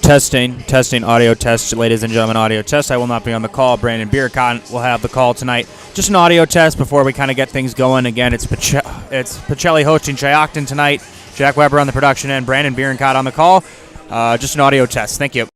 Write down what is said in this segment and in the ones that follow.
Testing audio test, ladies and gentlemen, audio test. I will not be on the call. Brandon Biercott will have the call tonight. Just an audio test before we kind of get things going. Again, it's Pacelli hosting Shiocton tonight. Jack Weber on the production end, Brandon Biercott on the call. Just an audio test. Thank you.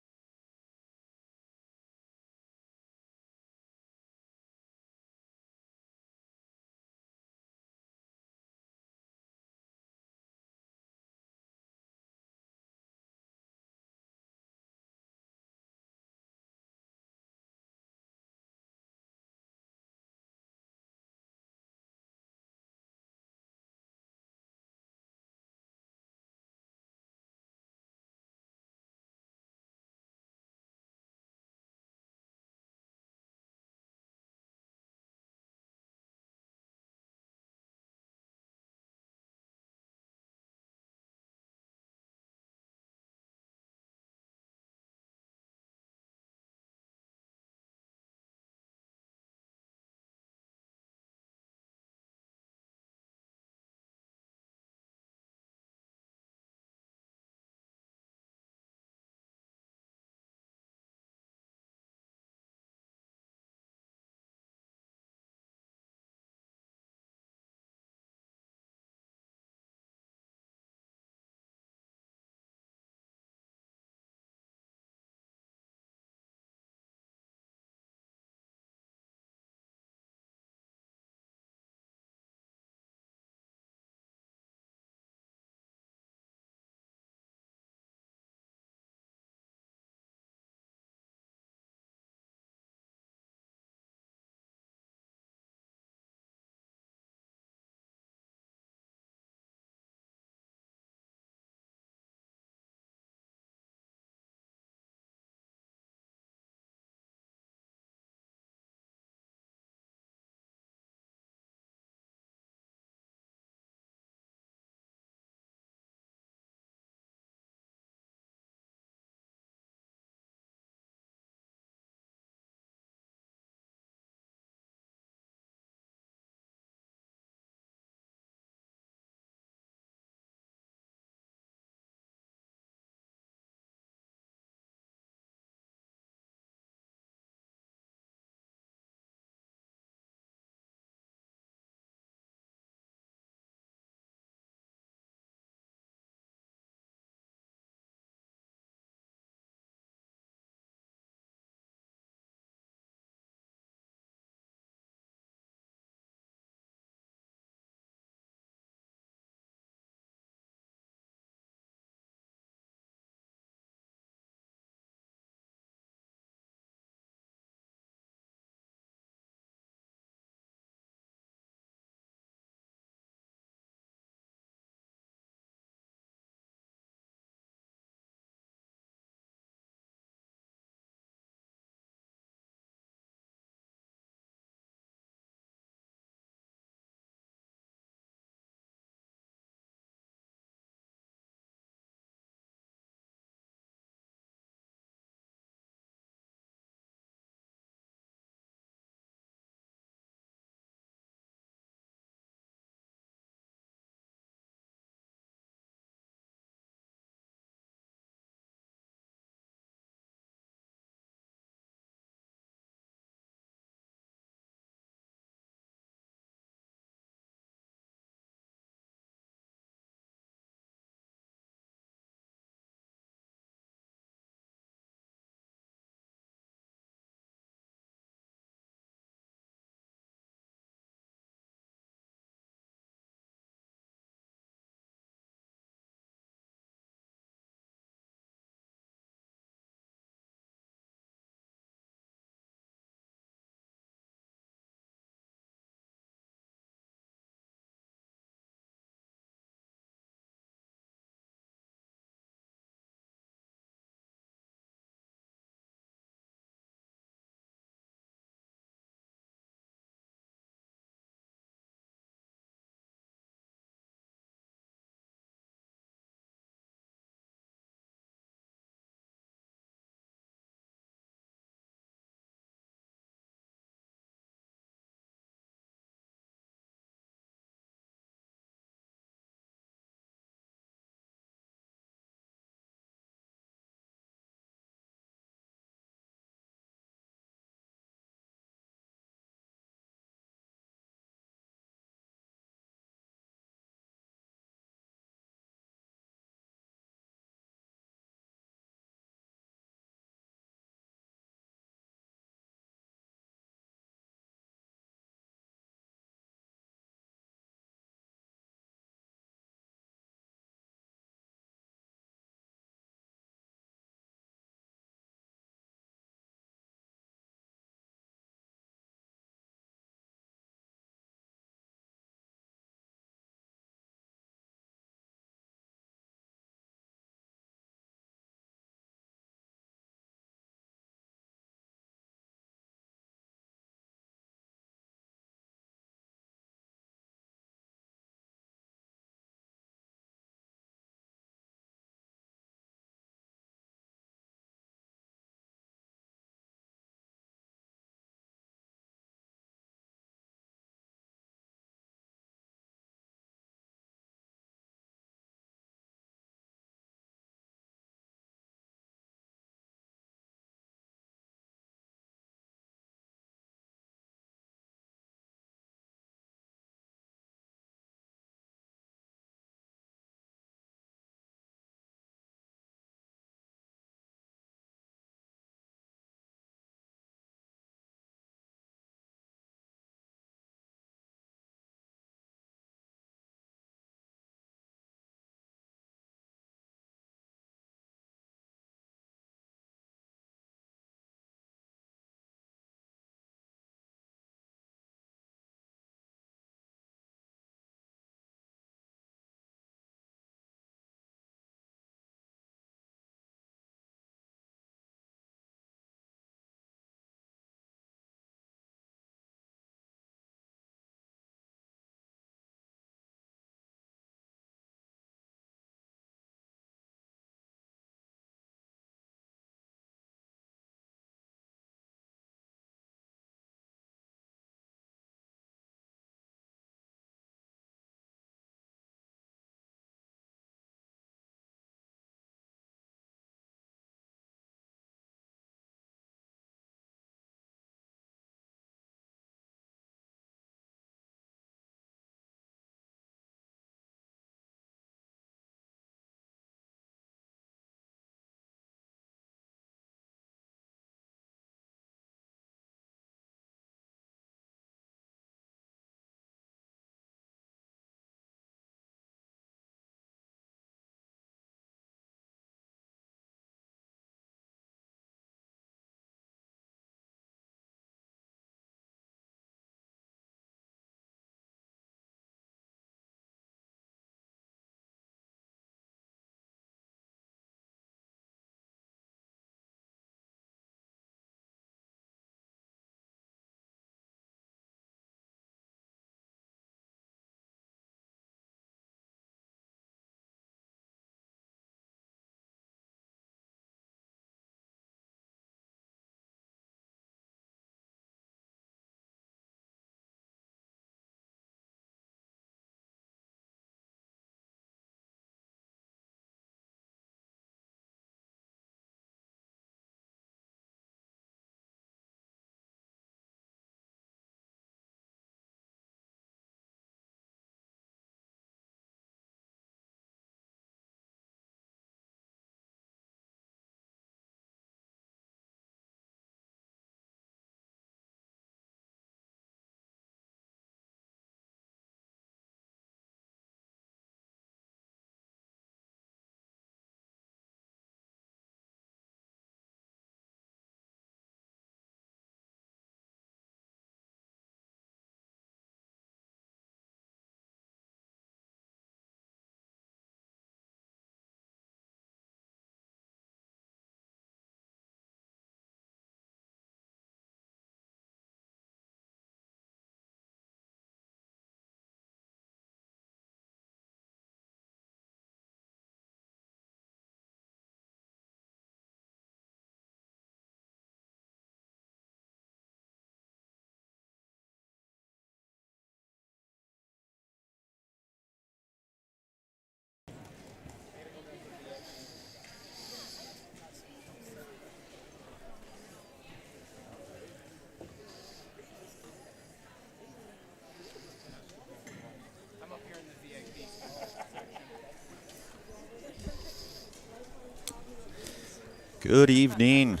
Good evening.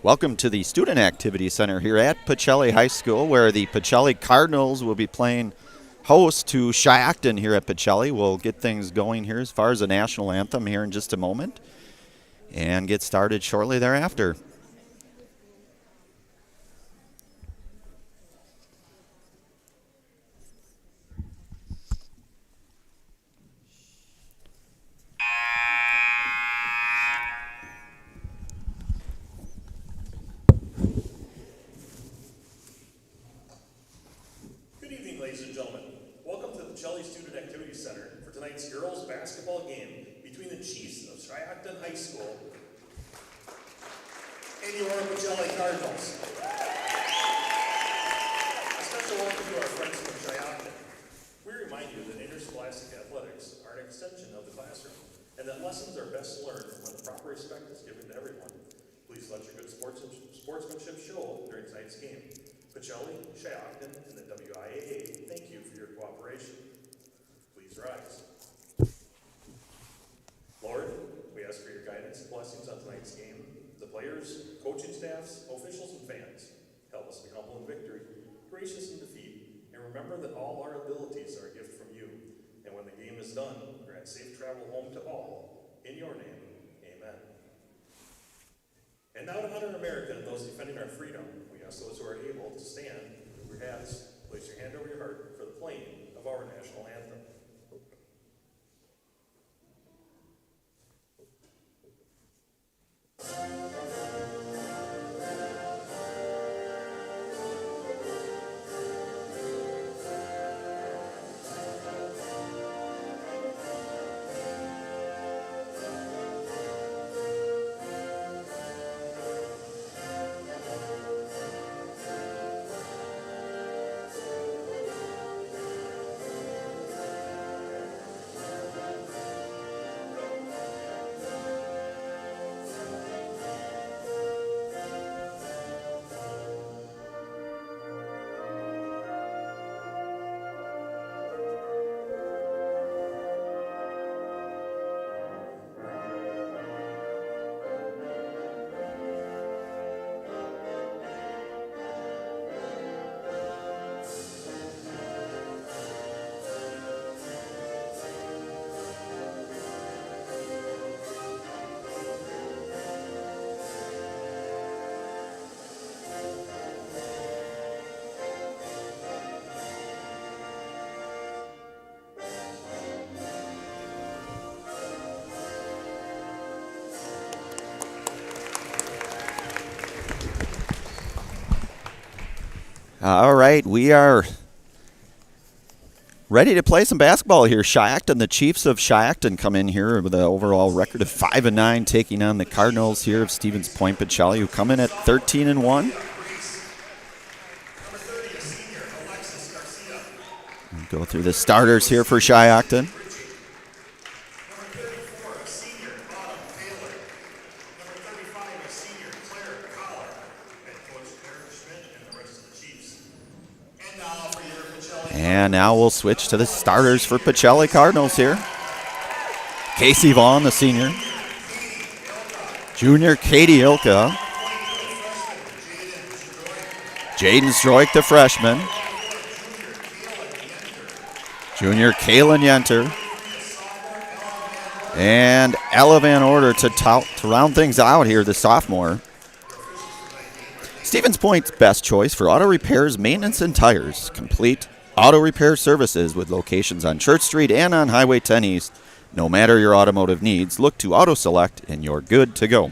Welcome to the Student Activity Center here at Pacelli High School, where the Pacelli Cardinals will be playing host to Shiocton here at Pacelli. We'll get things going here as far as the national anthem here in just a moment and get started shortly thereafter. High School and your Pacelli Cardinals. A special welcome to our friends from Shiocton. We remind you that interscholastic athletics are an extension of the classroom and that lessons are best learned when proper respect is given to everyone. Please let your good sportsmanship show during tonight's game. Pacelli, Shiocton, and the WIAA thank you for your cooperation. Please rise. Lord, we ask for your guidance and blessings on tonight's game. The players, coaching staffs, officials, and fans. Help us be humble in victory, gracious in defeat, and remember that all our abilities are a gift from you. And when the game is done, grant safe travel home to all. In your name, amen. And now to honor America and those defending our freedom, we ask those who are able to stand, remove your hats, place your hand over your heart for the playing of our national anthem. All right, we are ready to play some basketball here. Shiocton, the Chiefs of Shiocton come in here with an overall record of 5-9, taking on the Cardinals here of Stevens Point Pacelli, who come in at 13-1. Go through the starters here for Shiocton. And now we'll switch to the starters for Pacelli Cardinals here. Casey Vaughn, the senior. Junior Katie Ilka. Jaden Stroik, the freshman. Junior Kaylin Yenter. And Ella Van Order to round things out here, the sophomore. Stevens Point's best choice for auto repairs, maintenance, and tires. Complete auto repair services with locations on Church Street and on Highway 10 East. No matter your automotive needs, look to Auto Select and you're good to go.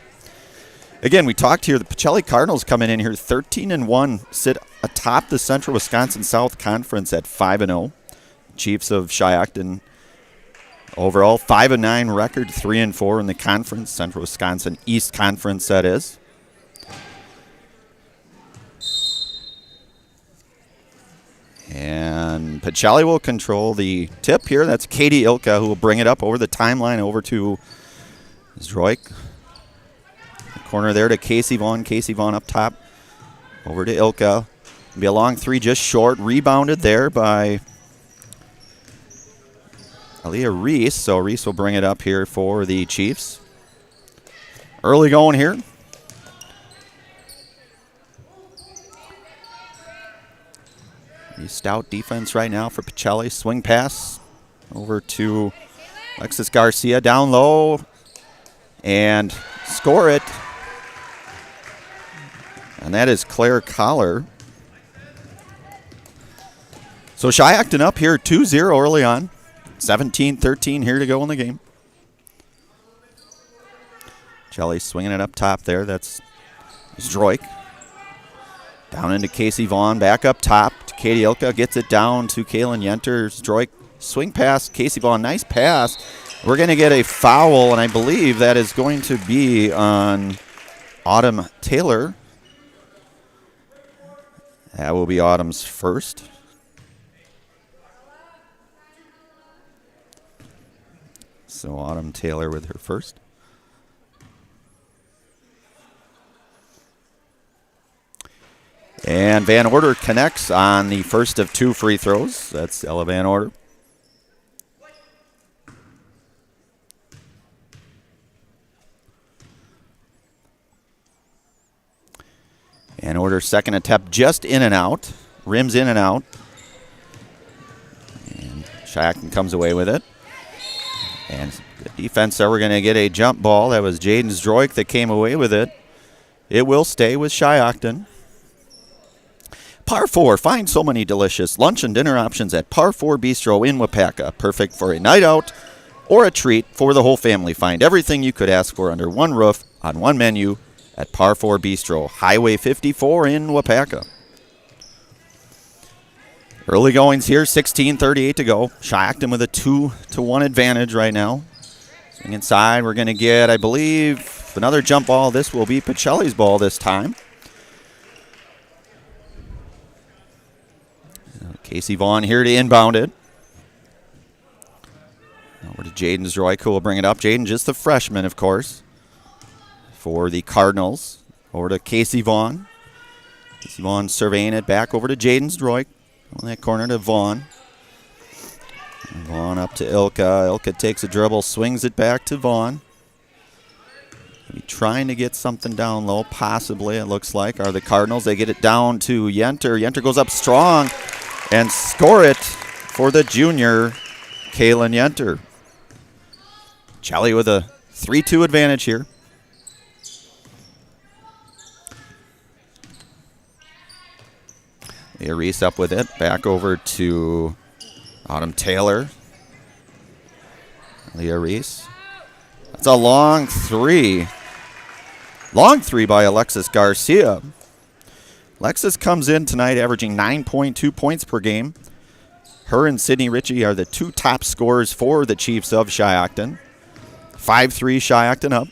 Again, we talked here, the Pacelli Cardinals coming in here 13-1, sit atop the Central Wisconsin South Conference at 5-0. Chiefs of Shiocton overall 5-9 record, 3-4 in the conference, Central Wisconsin East Conference that is. And Pacelli will control the tip here. That's Katie Ilka who will bring it up over the timeline over to Zdroik. The corner there to Casey Vaughn. Casey Vaughn up top. Over to Ilka. Be a long three just short. Rebounded there by Aaliyah Reese. So Reese will bring it up here for the Chiefs. Early going here. The stout defense right now for Pacelli. Swing pass over to Alexis Garcia down low and score it. And that is Claire Collar. So Shiocton up here 2-0 early on. 17-13 here to go in the game. Pacelli swinging it up top there. That's Zdroik. Down into Casey Vaughn. Back up top to Katie Ilka. Gets it down to Kaylin Yenter. Zdroik. Swing pass. Casey Vaughn. Nice pass. We're going to get a foul, and I believe that is going to be on Autumn Taylor. That will be Autumn's first. So Autumn Taylor with her first. And Van Order connects on the first of 2 free throws. That's Ella Van Order. Van Order's second attempt just in and out. Rims in and out. And Shiocton comes away with it. And the defense there, we're going to get a jump ball. That was Jaden Zdroik that came away with it. It will stay with Shiocton. Par 4, find so many delicious lunch and dinner options at Par 4 Bistro in Wapaka. Perfect for a night out or a treat for the whole family. Find everything you could ask for under one roof on one menu at Par 4 Bistro, Highway 54 in Wapaka. Early goings here, 16:38 to go. Shiocton with a 2-1 advantage right now. Swing inside, we're going to get, I believe, another jump ball. This will be Pacelli's ball this time. Casey Vaughn here to inbound it. Over to Jaden Zdroik, who will bring it up. Jaden, just the freshman, of course, for the Cardinals. Over to Casey Vaughn. Casey Vaughn surveying it back over to Jaden Zdroik. On that corner to Vaughn. And Vaughn up to Ilka. Ilka takes a dribble, swings it back to Vaughn. Maybe trying to get something down low, possibly, it looks like, are the Cardinals. They get it down to Yenter. Yenter goes up strong and score it for the junior, Kaylin Yenter. Pacelli with a 3-2 advantage here. Leah Reese up with it. Back over to Autumn Taylor. Leah Reese. That's a long three. Long three by Alexis Garcia. Alexis comes in tonight averaging 9.2 points per game. Her and Sydney Ritchie are the 2 top scorers for the Chiefs of Shiocton. 5-3 Shiocton up.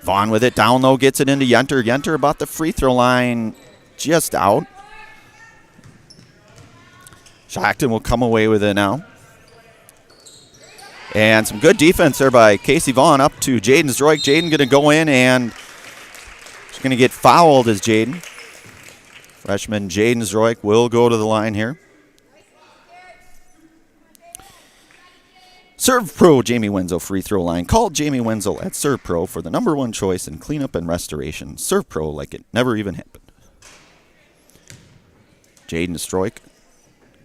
Vaughn with it. Down low, gets it into Yenter. Yenter about the free throw line, just out. Shiocton will come away with it now. And some good defense there by Casey Vaughn up to Jaden Zdroik. Jaden going to go in and she's going to get fouled as Jaden. Freshman Jaden Zdroik will go to the line here. Serve Pro Jamie Wenzel free throw line. Call Jamie Wenzel at Serve Pro for the #1 choice in cleanup and restoration. Serve Pro like it never even happened. Jaden Zdroik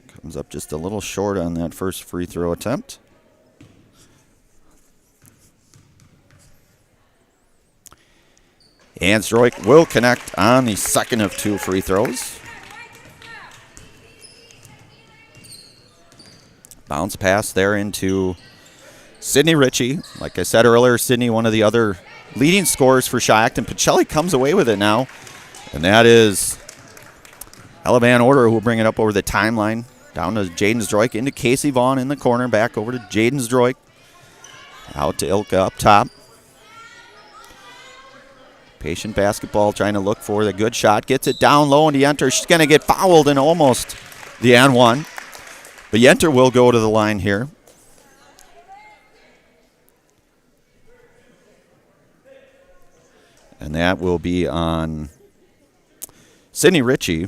comes up just a little short on that first free throw attempt. And Zdroik will connect on the second of 2 free throws. Bounce pass there into Sydney Ritchie. Like I said earlier, Sydney, one of the other leading scorers for Shiocton. Pacelli comes away with it now. And that is Ella Van Order, who will bring it up over the timeline. Down to Jaden Zdroik, into Casey Vaughn in the corner. Back over to Jaden Zdroik. Out to Ilka up top. Patient basketball, trying to look for the good shot. Gets it down low into Yenter. She's going to get fouled and almost the and one. But Yenter will go to the line here. And that will be on Sydney Ritchie.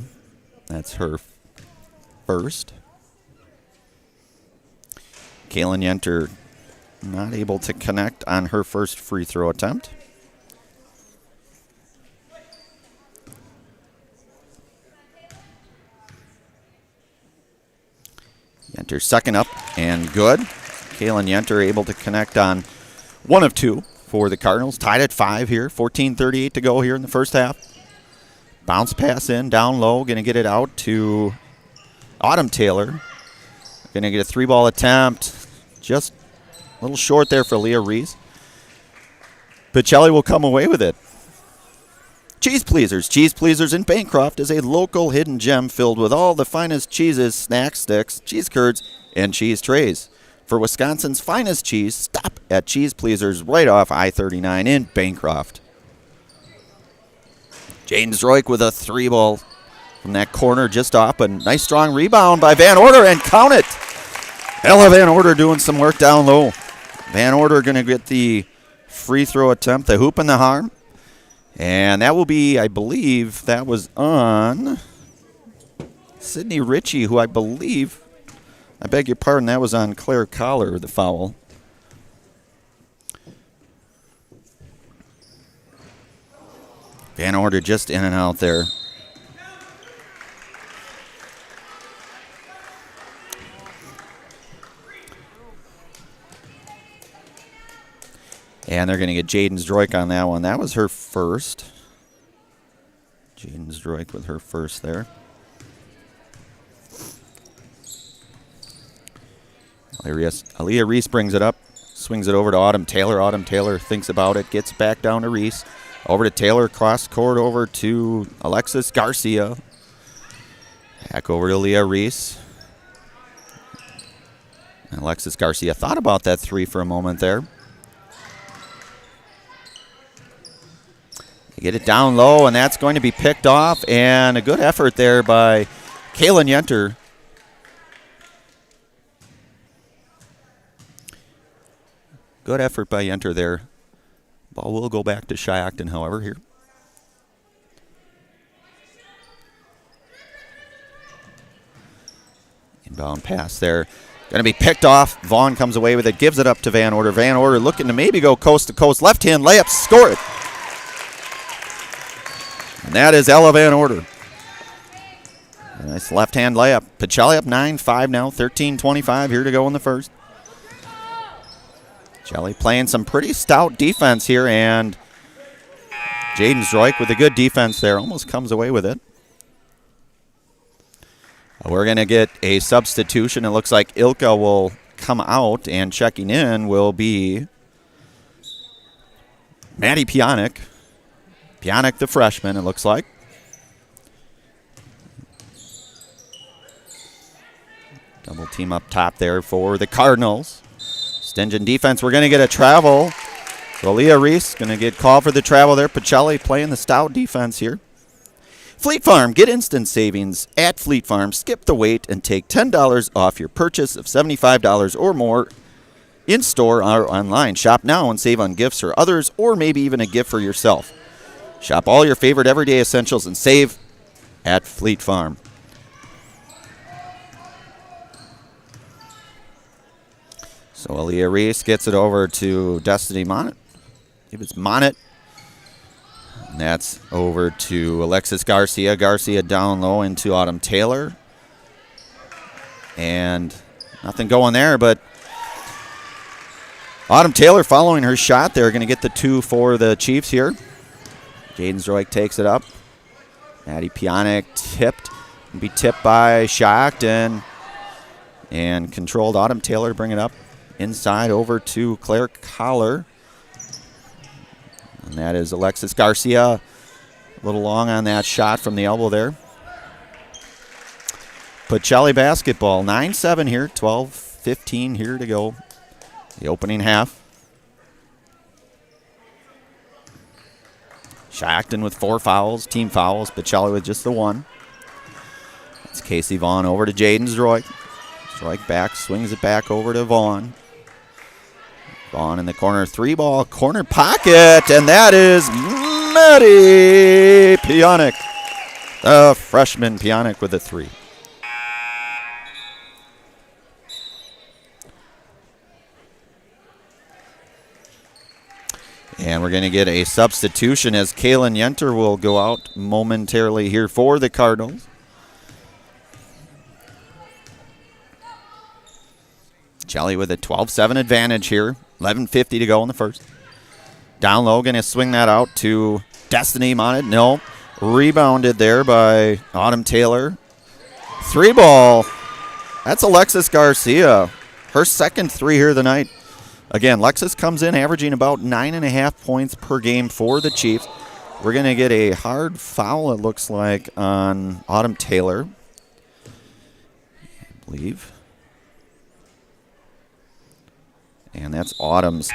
That's her first. Kaylin Yenter not able to connect on her first free throw attempt. Yenter second up and good. Kaylin Yenter able to connect on one of two for the Cardinals. Tied at 5 here. 14:38 to go here in the first half. Bounce pass in, down low. Going to get it out to Autumn Taylor. Going to get a 3-ball attempt. Just a little short there for Leah Reese. Pacelli will come away with it. Cheese Pleasers. Cheese Pleasers in Bancroft is a local hidden gem filled with all the finest cheeses, snack sticks, cheese curds, and cheese trays. For Wisconsin's finest cheese, stop at Cheese Pleasers right off I-39 in Bancroft. Jaden Stroik with a 3-ball from that corner just off. A nice strong rebound by Van Order, and count it. Ella Van Order doing some work down low. Van Order going to get the free throw attempt, the hoop and the harm. And that will be, I believe, that was on Sydney Ritchie, who I believe, I beg your pardon, that was on Claire Collar, the foul. Van Order just in and out there. And they're going to get Jaden Zdroik on that one. That was her first. Jaden Zdroik with her first there. Aaliyah Reese brings it up. Swings it over to Autumn Taylor. Autumn Taylor thinks about it. Gets back down to Reese. Over to Taylor. Cross court over to Alexis Garcia. Back over to Leah Reese. And Alexis Garcia thought about that 3 for a moment there. They get it down low, and that's going to be picked off. And a good effort there by Kaylin Yenter. Good effort by Yenter there. Ball will go back to Shiocton, however, here. Inbound pass there. Going to be picked off. Vaughn comes away with it, gives it up to Van Order. Van Order looking to maybe go coast to coast. Left-hand layup, score it. And that is Ella Van Order. A nice left-hand layup. Pacelli up 9-5 now, 13-25 here to go in the first. Pacelli playing some pretty stout defense here, and Jaden Zdroik with a good defense there. Almost comes away with it. We're going to get a substitution. It looks like Ilka will come out, and checking in will be Maddie Pionic. Pionic, the freshman, it looks like. Double team up top there for the Cardinals. Stingeon defense. We're going to get a travel. So Leah Reese going to get called for the travel there. Pacelli playing the stout defense here. Fleet Farm. Get instant savings at Fleet Farm. Skip the wait and take $10 off your purchase of $75 or more in store or online. Shop now and save on gifts for others, or maybe even a gift for yourself. Shop all your favorite everyday essentials and save at Fleet Farm. So Aaliyah Reese gets it over to Destiny Monnet. If it's Monnet. And that's over to Alexis Garcia. Garcia down low into Autumn Taylor. And nothing going there, but Autumn Taylor following her shot there. Going to get the 2 for the Chiefs here. Jaden Zdroik takes it up. Maddie Pionic tipped. Can be tipped by Shiocton. And controlled Autumn Taylor to bring it up. Inside over to Claire Collar. And that is Alexis Garcia. A little long on that shot from the elbow there. Pacelli basketball. 9-7 here. 12-15 here to go. The opening half. Shiocton with 4 fouls, team fouls. Pacelli with just the 1. That's Casey Vaughn over to Jaden Zdroik. Zdroik back, swings it back over to Vaughn. Vaughn in the corner, 3-ball, corner pocket, and that is Maddie Pionic. The freshman Pionic with a 3. we're going to get a substitution as Kaylin Yenter will go out momentarily here for the Cardinals. Pacelli with a 12-7 advantage here. 11:50 to go in the first. Down low, going to swing that out to Destiny on it. No. Rebounded there by Autumn Taylor. 3-ball. That's Alexis Garcia. Her second 3 here of the night. Again, Lexus comes in averaging about 9.5 points per game for the Chiefs. We're going to get a hard foul, it looks like, on Autumn Taylor, I believe. And that's Autumn's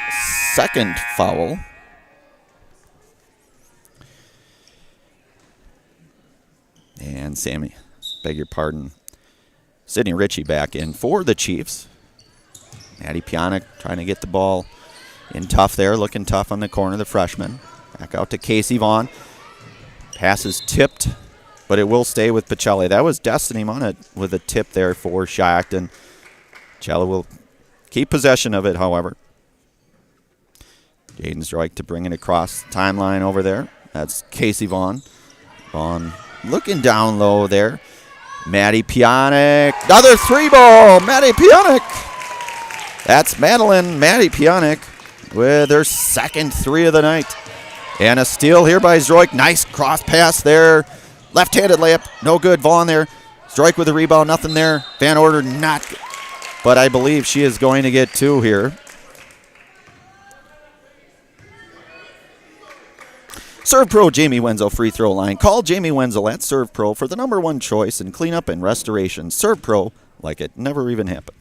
second foul. And Sammy, beg your pardon, Sydney Ritchie back in for the Chiefs. Maddie Pionik trying to get the ball in tough there, looking tough on the corner, the freshman. Back out to Casey Vaughn. Pass is tipped, but it will stay with Pacelli. That was Destiny Monett with a tip there for Shiocton. Pacelli will keep possession of it, however. Jaden Zdroik to bring it across the timeline over there. That's Casey Vaughn. Vaughn looking down low there. Maddie Pionik. Another 3-ball. Maddie Pionik. That's Maddie Pionik with her second 3 of the night. And a steal here by Zdroik. Nice cross pass there. Left-handed layup. No good. Vaughn there. Zdroik with the rebound. Nothing there. Van Order not good. But I believe she is going to get 2 here. Serve Pro Jamie Wenzel free throw line. Call Jamie Wenzel at Serve Pro for the #1 choice in cleanup and restoration. Serve Pro like it never even happened.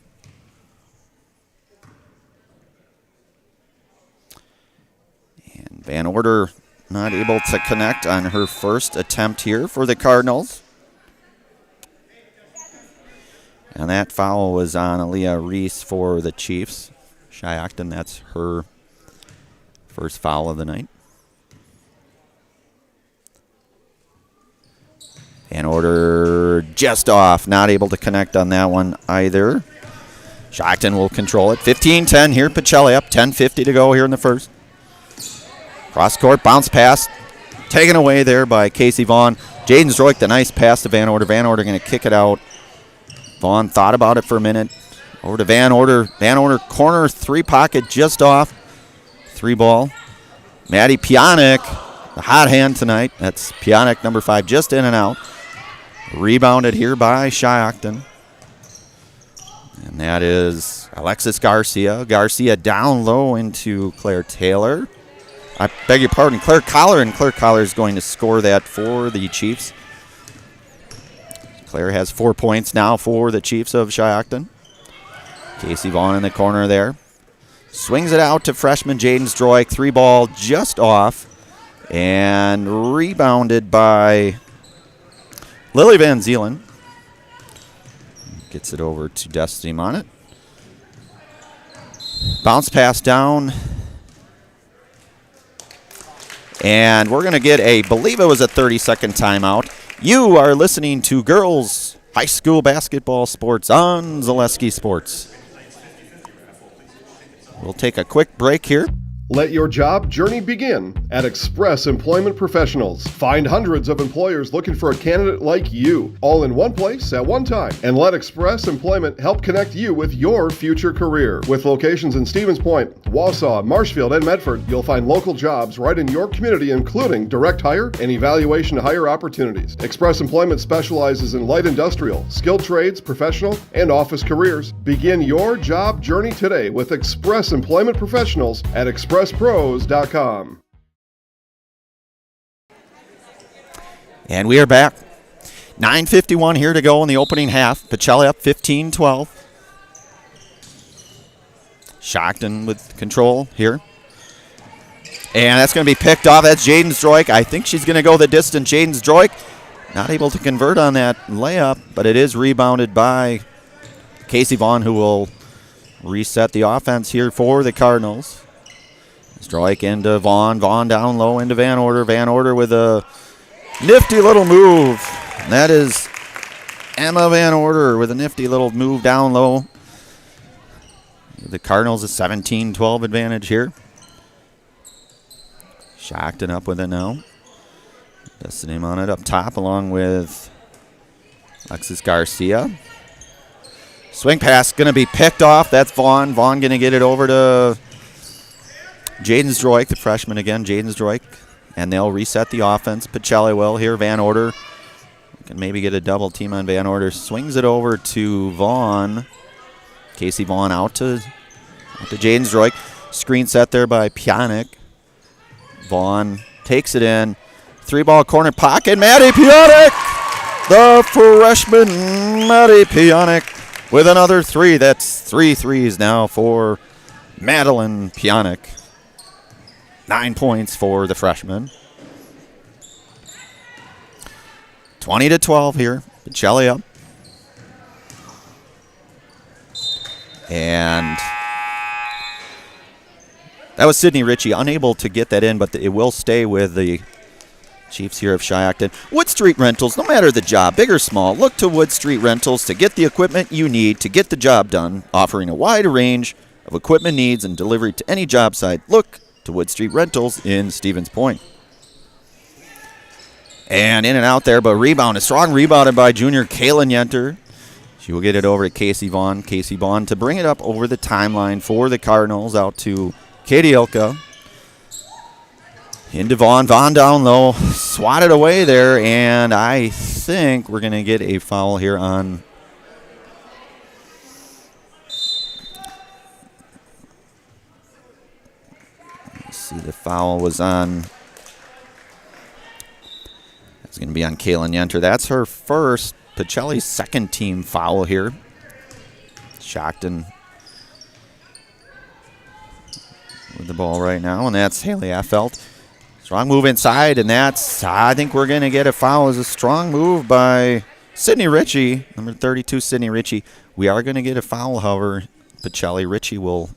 And Van Order not able to connect on her first attempt here for the Cardinals. And that foul was on Aaliyah Reese for the Chiefs. Shiocton, that's her first foul of the night. Van Order just off, not able to connect on that one either. Shiocton will control it. 15-10 here, Pacelli up, 10:50 to go here in the first. Cross court, bounce pass, taken away there by Casey Vaughn. Jaden Zdroik, the nice pass to Van Order. Van Order going to kick it out. Vaughn thought about it for a minute. Over to Van Order. Van Order corner, 3 pocket just off. 3-ball. Maddie Pionik, the hot hand tonight. That's Pionik, #5, just in and out. Rebounded here by Shiocton. And that is Alexis Garcia. Garcia down low into Claire Taylor. I beg your pardon, Claire Collar, and Claire Collar is going to score that for the Chiefs. Claire has 4 points now for the Chiefs of Shiocton. Casey Vaughn in the corner there. Swings it out to freshman Jaden Zdroik. 3-ball just off. And rebounded by Lily Van Zeelen. Gets it over to Destiny Monett. Bounce pass down. And we're going to get believe it was a 30-second timeout. You are listening to Girls High School Basketball Sports on Zaleski Sports. We'll take a quick break here. Let your job journey begin at Express Employment Professionals. Find hundreds of employers looking for a candidate like you, all in one place at one time. And let Express Employment help connect you with your future career. With locations in Stevens Point, Wausau, Marshfield, and Medford, you'll find local jobs right in your community, including direct hire and evaluation to hire opportunities. Express Employment specializes in light industrial, skilled trades, professional, and office careers. Begin your job journey today with Express Employment Professionals at expresspros.com. And we are back. 9:51 here to go in the opening half. Pacelli up 15-12. Shiocton with control here. And that's going to be picked off. That's Jaden Zdroik. I think she's going to go the distance. Jaden Zdroik not able to convert on that layup, but it is rebounded by Casey Vaughn, who will reset the offense here for the Cardinals. Zdroik into Vaughn. Vaughn down low into Van Order. Van Order with a nifty little move. And that is Emma Van Order with a nifty little move down low. The Cardinals a 17-12 advantage here. Shiocton up with it now. That's the name on it up top, along with Alexis Garcia. Swing pass going to be picked off. That's Vaughn. Vaughn going to get it over to Jaden Zdroik, the freshman again, Jaden Zdroik. And they'll reset the offense. Pacelli will here. Van Order can maybe get a double team on Van Order. Swings it over to Vaughn. Casey Vaughn out to Jaden Zdroik. Screen set there by Pjanic. Vaughn takes it in. 3-ball corner pocket. Maddie Pjanic! The freshman Maddie Pjanic with another 3. That's 3 threes now for Madeline Pjanic. 9 points for the freshman. 20-12 here. Pacelli up. And that was Sydney Ritchie, unable to get that in, but it will stay with the Chiefs here of Shiocton. Wood Street Rentals, no matter the job, big or small, look to Wood Street Rentals to get the equipment you need to get the job done, offering a wide range of equipment needs and delivery to any job site. Look to Wood Street Rentals in Stevens Point. And in and out there, but rebound, a strong rebounded by junior Kaylin Yenter. She will get it over to Casey Vaughn. Casey Vaughn to bring it up over the timeline for the Cardinals, out to Katie Ilka. Into Vaughn. Vaughn down low. Swatted away there, and I think we're going to get a foul here on the foul was on. It's going to be on Kaylin Yenter. That's her first. Pacelli's second team foul here. Shiocton with the ball right now, and that's Haley Affelt. Strong move inside, and that's, I think we're going to get a foul. It's a strong move by Sydney Ritchie, number 32, Sydney Ritchie. We are going to get a foul, however. Pacelli Ritchie will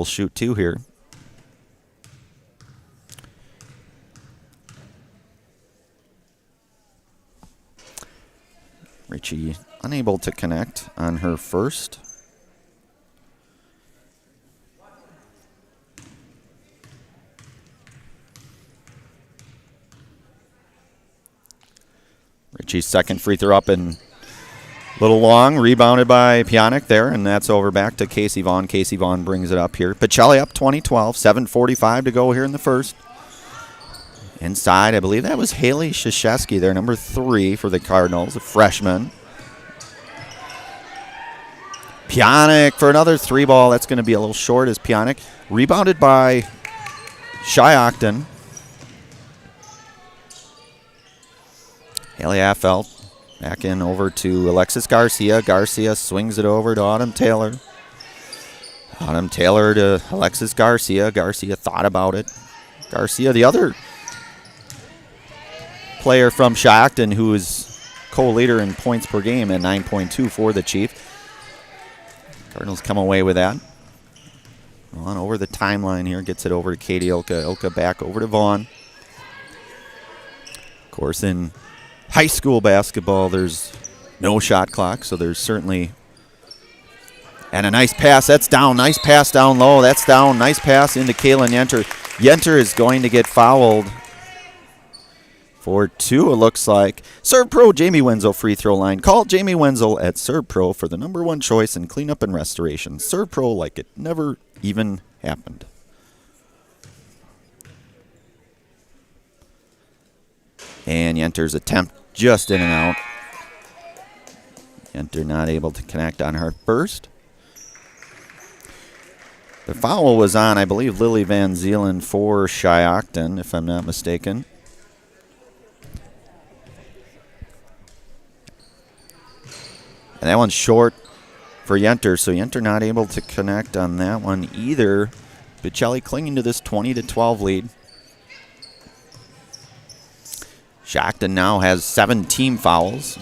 shoot 2 here. Ritchie unable to connect on her first. Ritchie's second free throw up and a little long, rebounded by Pjanic there, and that's over back to Casey Vaughn. Casey Vaughn brings it up here. Pacelli up 20-12, 7:45 to go here in the first. Inside, I believe that was Haley Krzyzewski there, number 3 for the Cardinals, a freshman. Pjanic for another 3-ball. That's going to be a little short as Pjanic. Rebounded by Shiocton. Haley Affelt back in over to Alexis Garcia. Garcia swings it over to Autumn Taylor. Autumn Taylor to Alexis Garcia. Garcia thought about it. Garcia, the other player from Shiocton who is co-leader in points per game at 9.2 for the Chief. Cardinals come away with that. On over the timeline here, gets it over to Katie Ilka. Ilka back over to Vaughn. Of course, in high school basketball, there's no shot clock, so there's certainly. And a nice pass. That's down. Nice pass down low. That's down. Nice pass into Kaylin Yenter. Yenter is going to get fouled for 2, it looks like. Serve Pro Jamie Wenzel free throw line. Call Jamie Wenzel at Serve Pro for the #1 choice in cleanup and restoration. Serve Pro like it never even happened. And Yenter's attempt just in and out. Yenter not able to connect on her first. The foul was on, I believe, Lily Van Zeelen for Shiocton, if I'm not mistaken. And that one's short for Yenter, so Yenter not able to connect on that one either. Pacelli clinging to this 20-12 lead. Shiocton now has 7 team fouls.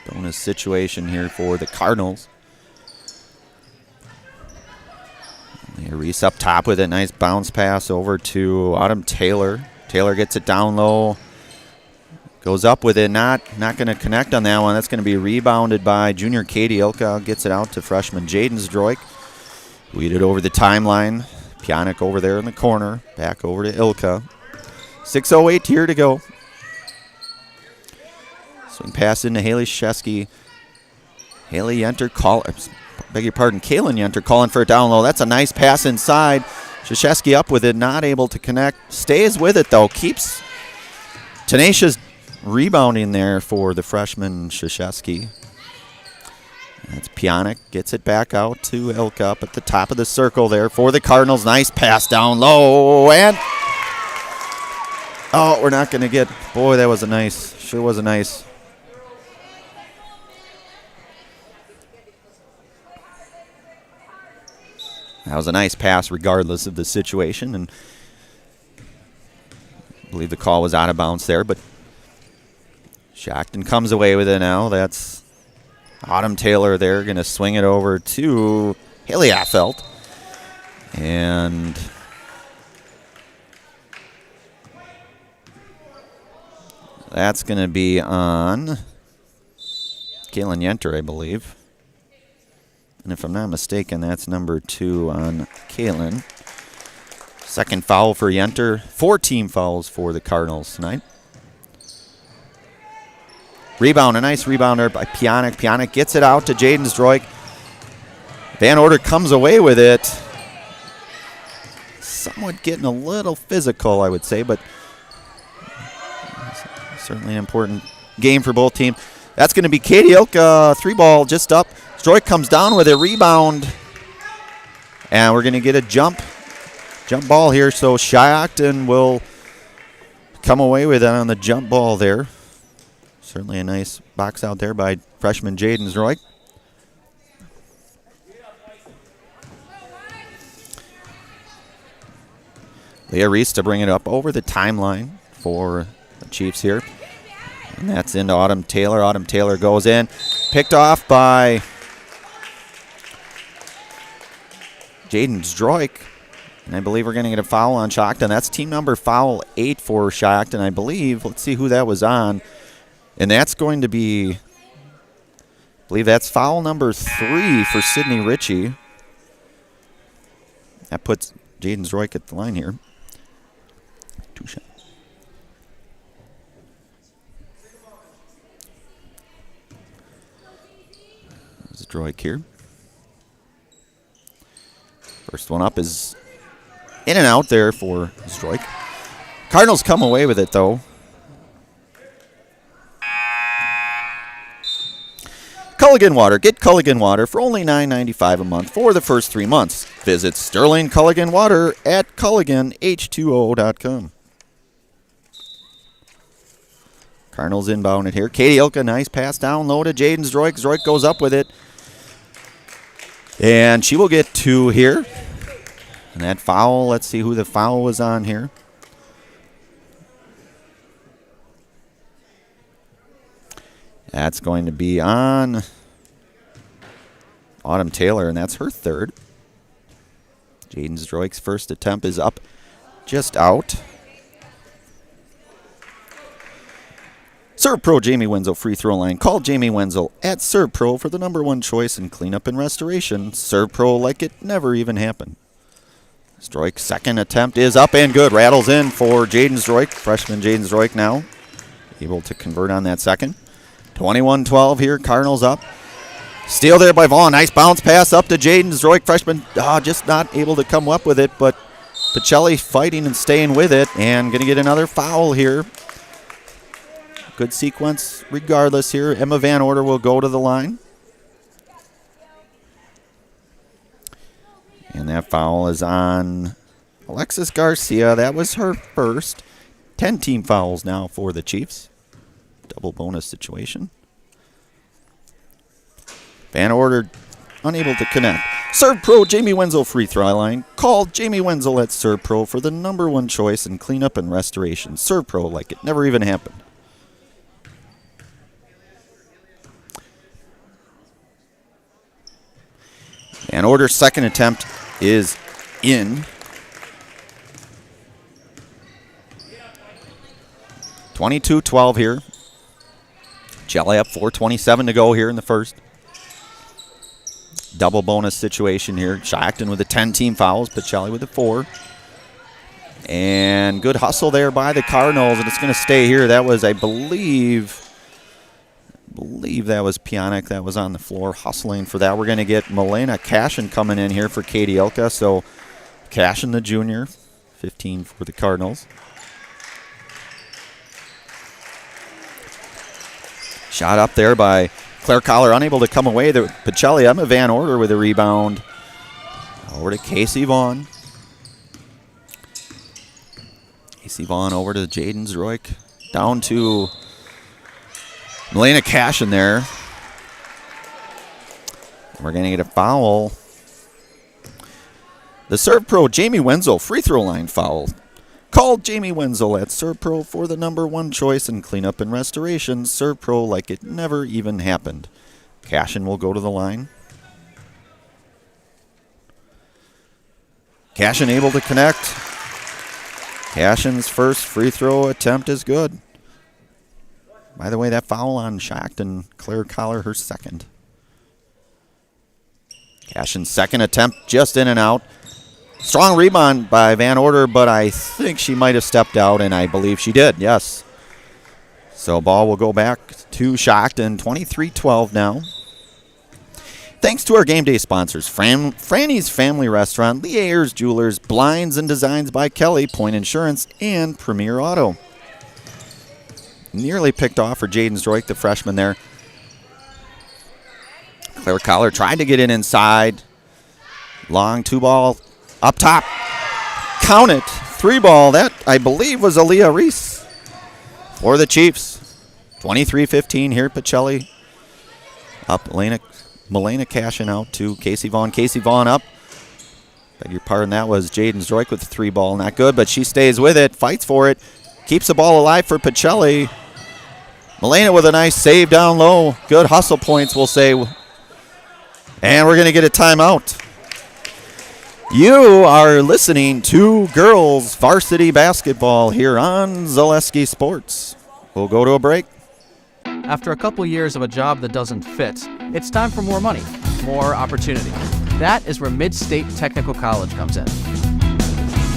Bonus situation here for the Cardinals. Reese up top with a nice bounce pass over to Autumn Taylor. Taylor gets it down low. Goes up with it, not going to connect on that one. That's going to be rebounded by junior Katie Ilka. Gets it out to freshman Jaden Zdroik. Lead it over the timeline. Pionk over there in the corner. Back over to Ilka. 6:08 here to go. Swing pass into Haley Shesky. Haley Yenter Kaylin Yenter calling for a down low. That's a nice pass inside. Shashesky up with it, not able to connect. Stays with it, though. Keeps tenacious rebounding there for the freshman Shashesky. That's Pionk. Gets it back out to Ilka up at the top of the circle there for the Cardinals. Nice pass down low. And, oh, we're not going to get, boy, that was a nice, sure was a nice. That was a nice pass regardless of the situation, and I believe the call was out of bounds there, but Shiocton comes away with it now. That's Autumn Taylor there, going to swing it over to Haley Affelt. And that's going to be on Kaylin Yenter, I believe. And if I'm not mistaken, that's number 2 on Kaylin. Second foul for Yenter. 4 team fouls for the Cardinals tonight. Rebound, a nice rebounder by Pionk. Pionk gets it out to Jaden Zdroik. Van Order comes away with it. Somewhat getting a little physical, I would say, but certainly an important game for both teams. That's going to be Katie Ilka, 3-ball just up. Zdroik comes down with a rebound. And we're going to get a jump ball here. So Shiocton will come away with it on the jump ball there. Certainly a nice box out there by freshman Jaden Zdroik. Leah Reese to bring it up over the timeline for the Chiefs here. And that's into Autumn Taylor. Autumn Taylor goes in. Picked off by Jaden Zdroik. And I believe we're going to get a foul on Shiocton. That's team number foul 8 for Shiocton, I believe. Let's see who that was on. And that's going to be, I believe that's foul number 3 for Sydney Ritchie. That puts Jaden Zdroik at the line here. 2 shots. Zdroik here. First one up is in and out there for Zdroik. Cardinals come away with it, though. Culligan Water. Get Culligan Water for only $9.95 a month for the first 3 months. Visit Sterling Culligan Water at CulliganH2O.com. Cardinals inbound it here. Katie Ilka, nice pass down low to Jaden Zdroik. Zdroik goes up with it. And she will get 2 here. And that foul, let's see who the foul was on here. That's going to be on Autumn Taylor, and that's her 3rd. Jaden Zdroik's first attempt is up, just out. Serve Pro Jamie Wenzel free throw line. Call Jamie Wenzel at Serve Pro for the #1 choice in cleanup and restoration. Serve Pro like it never even happened. Zdroik's second attempt is up and good. Rattles in for Jaden Zdroik. Freshman Jaden Zdroik now able to convert on that second. 21-12 here. Cardinals up. Steal there by Vaughn. Nice bounce pass up to Jaden Zdroik. Freshman just not able to come up with it, but Pacelli fighting and staying with it, and going to get another foul here. Good sequence regardless here. Emma Van Order will go to the line. And that foul is on Alexis Garcia. That was her first. 10 team fouls now for the Chiefs. Double bonus situation. Van Order unable to connect. Serve Pro Jamie Wenzel free throw line. Call Jamie Wenzel at Serve Pro for the #1 choice in cleanup and restoration. Serve Pro like it never even happened. Van Order's second attempt is in. 22-12 here. Jelly up, 4:27 to go here in the first. double bonus situation here. Shiocton with the 10 team fouls, Pacelli with the 4. And good hustle there by the Cardinals, and it's going to stay here. That was, I believe that was Pionic that was on the floor hustling for that. We're going to get Milena Cashin coming in here for Katie Ilka. So Cashin, the junior, 15 for the Cardinals. Shot up there by Claire Collar, unable to come away. The Pacelli, Emma Van Order with a rebound. Over to Casey Vaughn. Casey Vaughn over to Jaden Zroik. Down to Milena Cashin there. We're going to get a foul. The Serve Pro Jamie Wenzel free throw line foul. Called Jamie Wenzel at Serve Pro for the #1 choice in cleanup and restoration. Serve Pro like it never even happened. Cashin will go to the line. Cashin able to connect. Cashin's first free throw attempt is good. By the way, that foul on Shiocton, Claire Collar, her second. Cashin's second attempt just in and out. Strong rebound by Van Order, but I think she might have stepped out, and I believe she did, yes. So ball will go back to Shiocton, 23-12 now. Thanks to our game day sponsors, Franny's Family Restaurant, Lee Ayers Jewelers, Blinds and Designs by Kelly, Point Insurance, and Premier Auto. Nearly picked off for Jaden Zroik, the freshman there. Claire Collar tried to get in inside. Long 2-ball up top. Count it. 3-ball. That, I believe, was Aaliyah Reese for the Chiefs. 23-15 here. Pacelli up. Milena Cashin out to Casey Vaughn. Casey Vaughn up. Beg your pardon, that was Jaden Zroik with the 3-ball. Not good, but she stays with it. Fights for it. Keeps the ball alive for Pacelli. Milena with a nice save down low. Good hustle points, we'll say. And we're going to get a timeout. You are listening to girls varsity basketball here on Zaleski Sports. We'll go to a break. After a couple years of a job that doesn't fit, it's time for more money, more opportunity. That is where Mid-State Technical College comes in.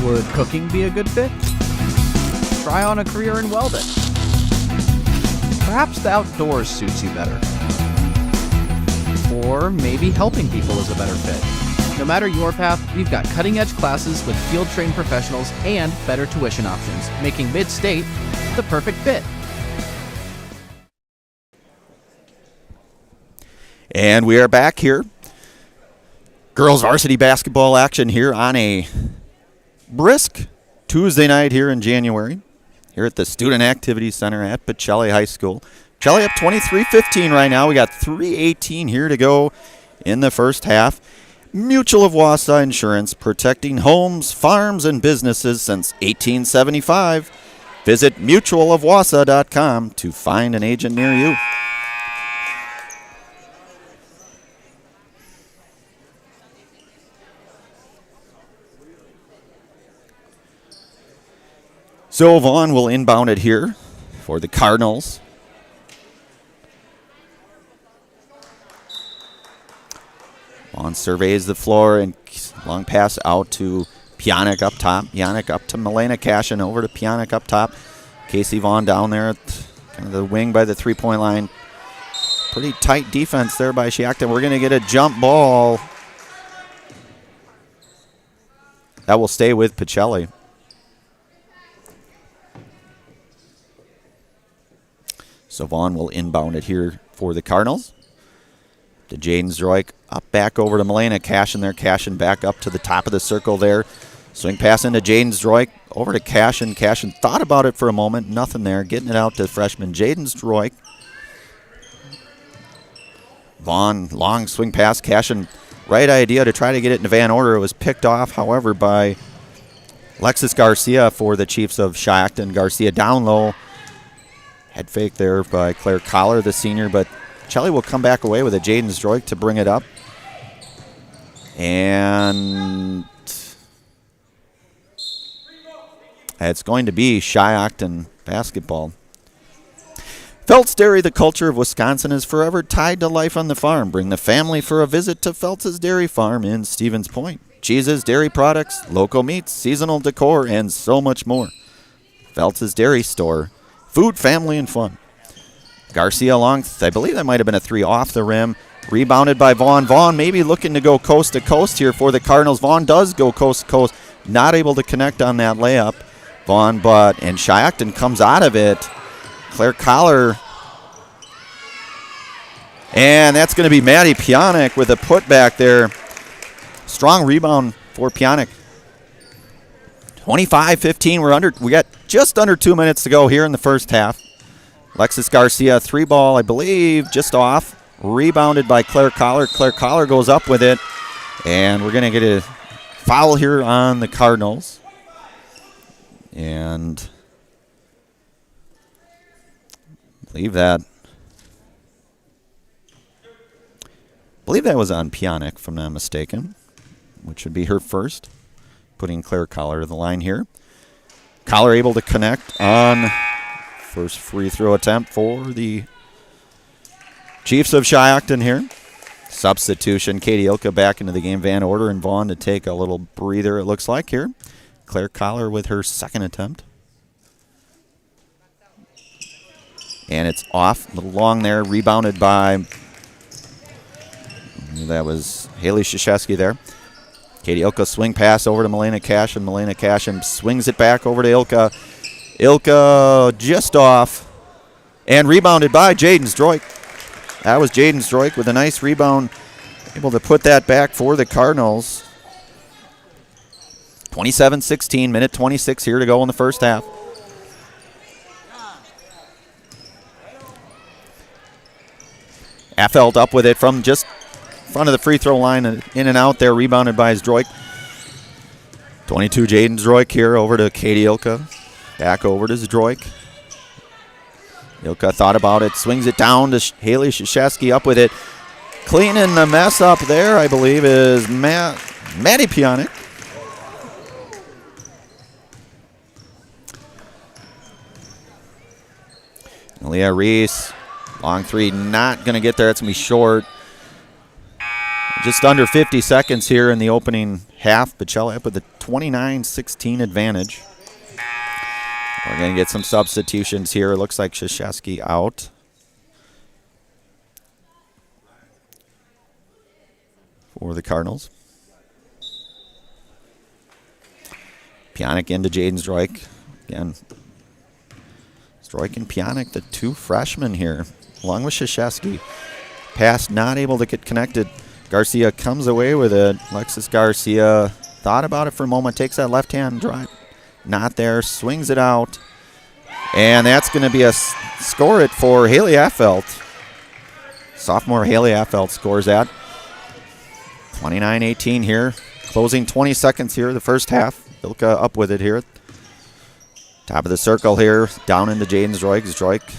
Would cooking be a good fit? Try on a career in welding. Perhaps the outdoors suits you better. Or maybe helping people is a better fit. No matter your path, we've got cutting-edge classes with field-trained professionals and better tuition options, making Mid-State the perfect fit. And we are back here. Girls varsity basketball action here on a brisk Tuesday night here in January. Here at the Student Activity Center at Pacelli High School. Pacelli up 23-15 right now. We got 3:18 here to go in the first half. Mutual of Wausau Insurance, protecting homes, farms, and businesses since 1875. Visit mutualofwausau.com to find an agent near you. So Vaughn will inbound it here for the Cardinals. Vaughn surveys the floor and long pass out to Pionic up top. Pionic up to Milena Cashin, over to Pionic up top. Casey Vaughn down there at kind of the wing by the three-point line. Pretty tight defense there by Shiocton. We're going to get a jump ball. That will stay with Pacelli. So Vaughn will inbound it here for the Cardinals. To Jaden Zroik, up back over to Milena Cashin there. Cashin back up to the top of the circle there. Swing pass into Jaden Zroik, over to Cashin. Cashin thought about it for a moment, nothing there. Getting it out to freshman Jaden Zroik. Vaughn, long swing pass. Cashin, right idea to try to get it into Van Order. It was picked off, however, by Alexis Garcia for the Chiefs of Shiocton. Garcia down low. Head fake there by Claire Collar, the senior, but Pacelli will come back away with a Jaden Zroik to bring it up. And it's going to be Shiocton basketball. Feltz Dairy, the culture of Wisconsin, is forever tied to life on the farm. Bring the family for a visit to Feltz's Dairy Farm in Stevens Point. Cheeses, dairy products, local meats, seasonal decor, and so much more. Feltz's Dairy Store. Food, family, and fun. Garcia long, I believe that might have been a 3 off the rim. Rebounded by Vaughn. Vaughn maybe looking to go coast to coast here for the Cardinals. Vaughn does go coast to coast. Not able to connect on that layup. Vaughn, and Shiocton comes out of it. Claire Collar. And that's going to be Maddie Pionik with a putback there. Strong rebound for Pionik. 25-15. We got just under 2 minutes to go here in the first half. Alexis Garcia, 3 ball, I believe, just off. Rebounded by Claire Collar. Claire Collar goes up with it. And we're going to get a foul here on the Cardinals. And I believe that was on Pionik, if I'm not mistaken, which would be her first. Putting Claire Collar to the line here. Collar able to connect on first free throw attempt for the Chiefs of Shiocton here. Substitution, Katie Ilka back into the game. Van Order and Vaughn to take a little breather, it looks like here. Claire Collar with her second attempt. And it's off, a little long there, rebounded by, that was Haley Krzyzewski there. Katie Ilka swing pass over to Milena Cashin. Milena Cashin swings it back over to Ilka. Ilka just off. And rebounded by Jaden Stroik. That was Jaden Stroik with a nice rebound. Able to put that back for the Cardinals. 27-16, minute 26 here to go in the first half. Affelt up with it from just front of the free throw line and in and out there, rebounded by Zdroik. 22 Jaden Zdroik here over to Katie Ilka. Back over to Zdroik. Ilka thought about it, swings it down to Haley Krzyzewski, up with it. Cleaning the mess up there, I believe, is Maddie Pionik. Leah Reese, long three, not going to get there. It's going to be short. Just under 50 seconds here in the opening half. Pacelli up with a 29-16 advantage. We're going to get some substitutions here. It looks like Krzyzewski out. For the Cardinals. Pionik into Jaden Zdroik. Again, Zdroik and Pionik, the 2 freshmen here, along with Krzyzewski. Pass not able to get connected. Garcia comes away with it. Alexis Garcia thought about it for a moment, takes that left-hand drive. Not there, swings it out. And that's going to be a score it for Haley Affelt. Sophomore Haley Affelt scores that. 29-18 here. Closing 20 seconds here, the first half. Ilka up with it here. Top of the circle here, down into Jaden Zdroik. Zdroik,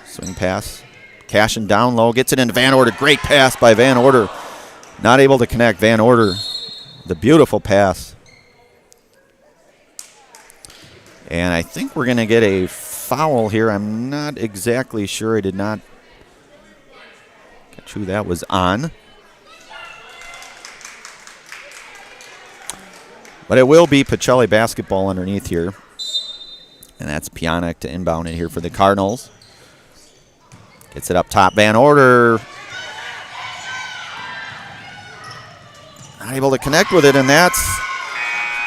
swing pass. Cashin down low, gets it into Van Order. Great pass by Van Order. Not able to connect. Van Order, the beautiful pass. And I think we're going to get a foul here. I'm not exactly sure. I did not catch who that was on. But it will be Pacelli basketball underneath here. And that's Pionik to inbound it here for the Cardinals. Gets it up top. Van Order not able to connect with it, and that's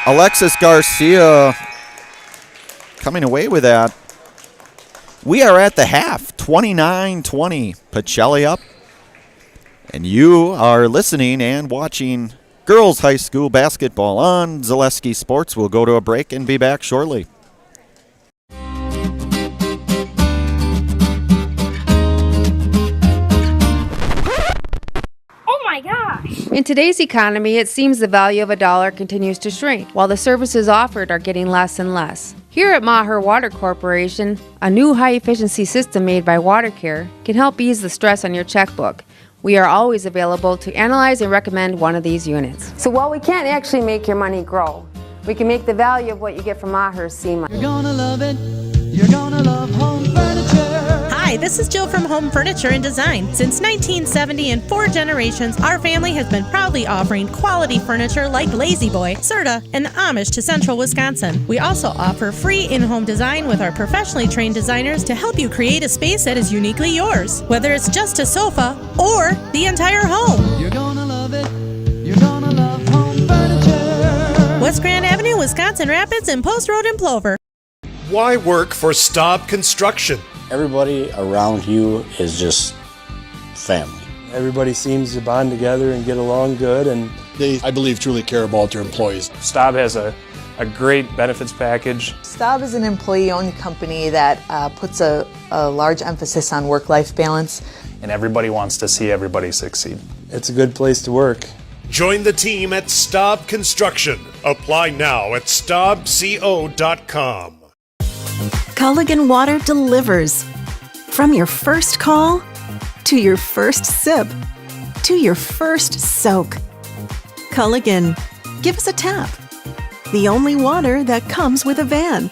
Alexis Garcia coming away with that. We are at the half, 29-20. Pacelli up. And you are listening and watching girls high school basketball on Zaleski Sports. We'll go to a break and be back shortly. In today's economy, it seems the value of a dollar continues to shrink, while the services offered are getting less and less. Here at Maher Water Corporation, a new high-efficiency system made by WaterCare can help ease the stress on your checkbook. We are always available to analyze and recommend one of these units. So while we can't actually make your money grow, we can make the value of what you get from Maher seem like. You're gonna love it. You're gonna love home furniture. Hi, this this is Jill from Home Furniture and Design. Since 1970, in 4 generations, our family has been proudly offering quality furniture like Lazy Boy, Serta, and Amish to Central Wisconsin. We also offer free in-home design with our professionally trained designers to help you create a space that is uniquely yours, whether it's just a sofa or the entire home. You're gonna love it. You're gonna love Home Furniture. West Grand Avenue, Wisconsin Rapids, and Post Road in Plover. Why work for Staub Construction? Everybody around you is just family. Everybody seems to bond together and get along good, and they, I believe, truly care about their employees. Staub has a great benefits package. Staub is an employee-owned company that puts a large emphasis on work-life balance. And everybody wants to see everybody succeed. It's a good place to work. Join the team at Staub Construction. Apply now at staubco.com. Culligan Water delivers. From your first call, to your first sip, to your first soak. Culligan, give us a tap. The only water that comes with a van.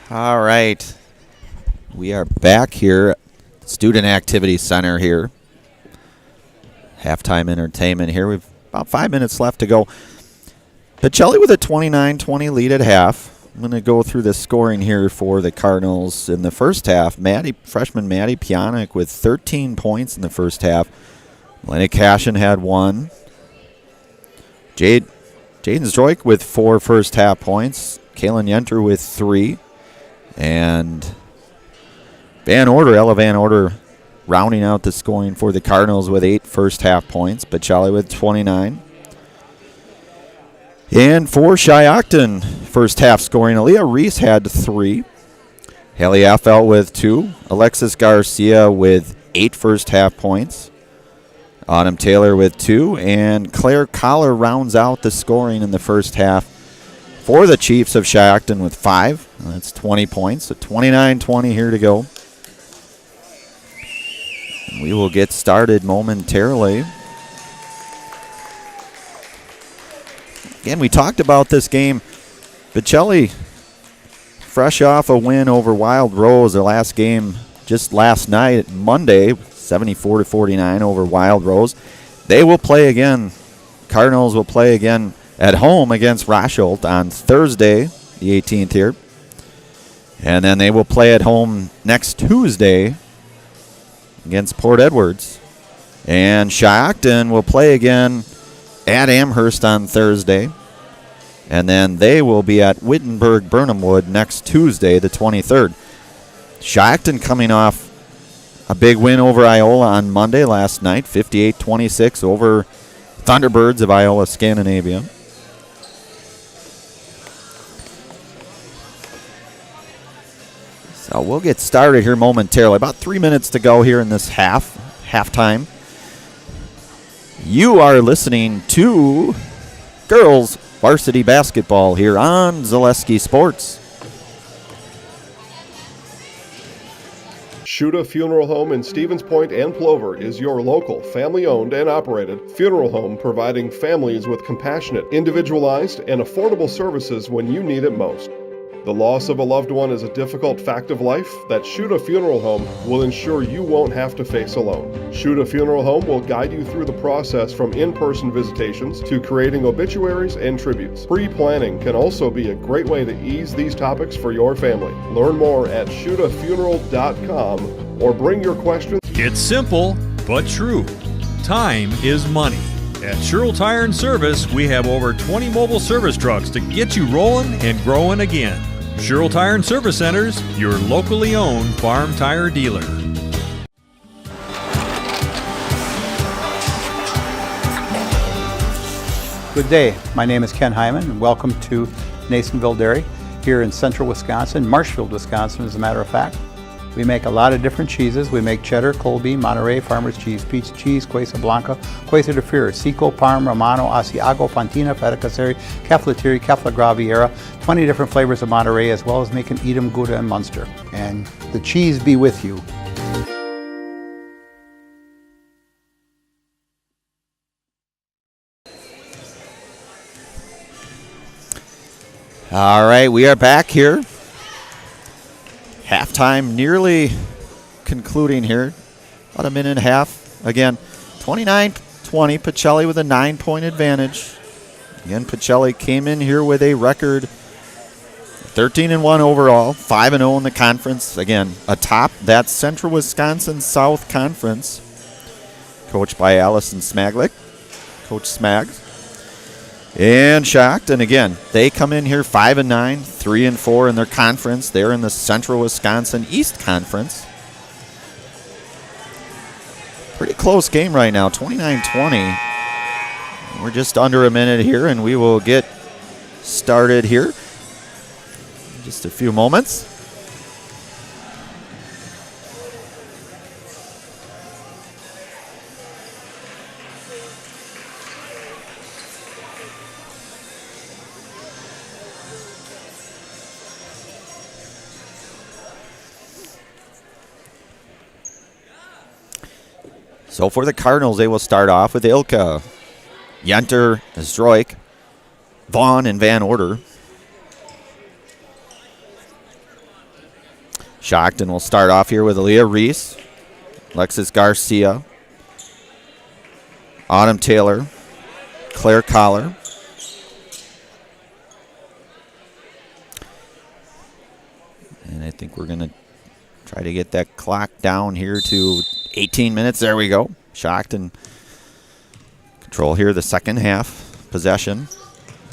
All right. We are back here at Student Activity Center here. Halftime entertainment here. We've about 5 minutes left to go. Pacelli with a 29-20 lead at half. I'm going to go through the scoring here for the Cardinals in the first half. Freshman Maddie Pionic with 13 points in the first half. Lenny Cashin had 1. Jaden Stroik with 4 first half points. Kaylin Yenter with 3. And Ella Van Order rounding out the scoring for the Cardinals with 8 first half points. Pacelli with 29. And for Shiocton, first half scoring, Aaliyah Reese had 3. Haley Affel with 2. Alexis Garcia with 8 first half points. Autumn Taylor with 2. And Claire Collar rounds out the scoring in the first half for the Chiefs of Shiocton with 5. That's 20 points. So 29-20 here to go. And we will get started momentarily. Again, we talked about this game. Pacelli, fresh off a win over Wild Rose, their last game just last night, Monday, 74-49 over Wild Rose. They will play again. Cardinals will play again at home against Rosholt on Thursday, the 18th here. And then they will play at home next Tuesday against Port Edwards. And Shiocton will play again at Amherst on Thursday. And then they will be at Wittenberg-Burnhamwood next Tuesday, the 23rd. Shiocton coming off a big win over Iola on Monday last night, 58-26 over Thunderbirds of Iola Scandinavia. So we'll get started here momentarily. About 3 minutes to go here in this halftime. You are listening to girls varsity basketball here on Zaleski Sports. Shuda Funeral Home in Stevens Point and Plover is your local, family-owned and operated funeral home providing families with compassionate, individualized, and affordable services when you need it most. The loss of a loved one is a difficult fact of life that Shuda Funeral Home will ensure you won't have to face alone. Shuda Funeral Home will guide you through the process from in-person visitations to creating obituaries and tributes. Pre-planning can also be a great way to ease these topics for your family. Learn more at shudafuneral.com or bring your questions. It's simple but true. Time is money. At Sherrill Tire and Service, we have over 20 mobile service trucks to get you rolling and growing again. Sherrill Tire and Service Centers, your locally owned farm tire dealer. Good day. My name is Ken Hyman, and welcome to Nasonville Dairy here in central Wisconsin, Marshfield, Wisconsin, as a matter of fact. We make a lot of different cheeses. We make cheddar, Colby, Monterey, Farmer's Cheese, Peach Cheese, Quesa Blanca, Quesa de Fear, Seco, Parm, Romano, Asiago, Fontina, Feta Caseri, Caflateri, Cafla Graviera, 20 different flavors of Monterey, as well as making Edam, Gouda, and Munster. And the cheese be with you. All right, we are back here. Halftime nearly concluding here. About a minute and a half. Again, 29-20. Pacelli with a 9-point advantage. Again, Pacelli came in here with a record 13-1 overall, 5-0 in the conference. Again, atop that Central Wisconsin South Conference, coached by Allison Smaglick, Coach Smags. And Shiocton, again, they come in here 5-9, 3-4 in their conference. They're in the Central Wisconsin East Conference. Pretty close game right now, 29-20. We're just under a minute here, and we will get started here in just a few moments. So for the Cardinals, they will start off with Ilka, Yenter, Zdroik, Vaughn, and Van Order. Shiocton will start off here with Aaliyah Reese, Alexis Garcia, Autumn Taylor, Claire Collar. And I think we're going to try to get that clock down here to 18 minutes. There we go. Shiocton control here the second half. Possession.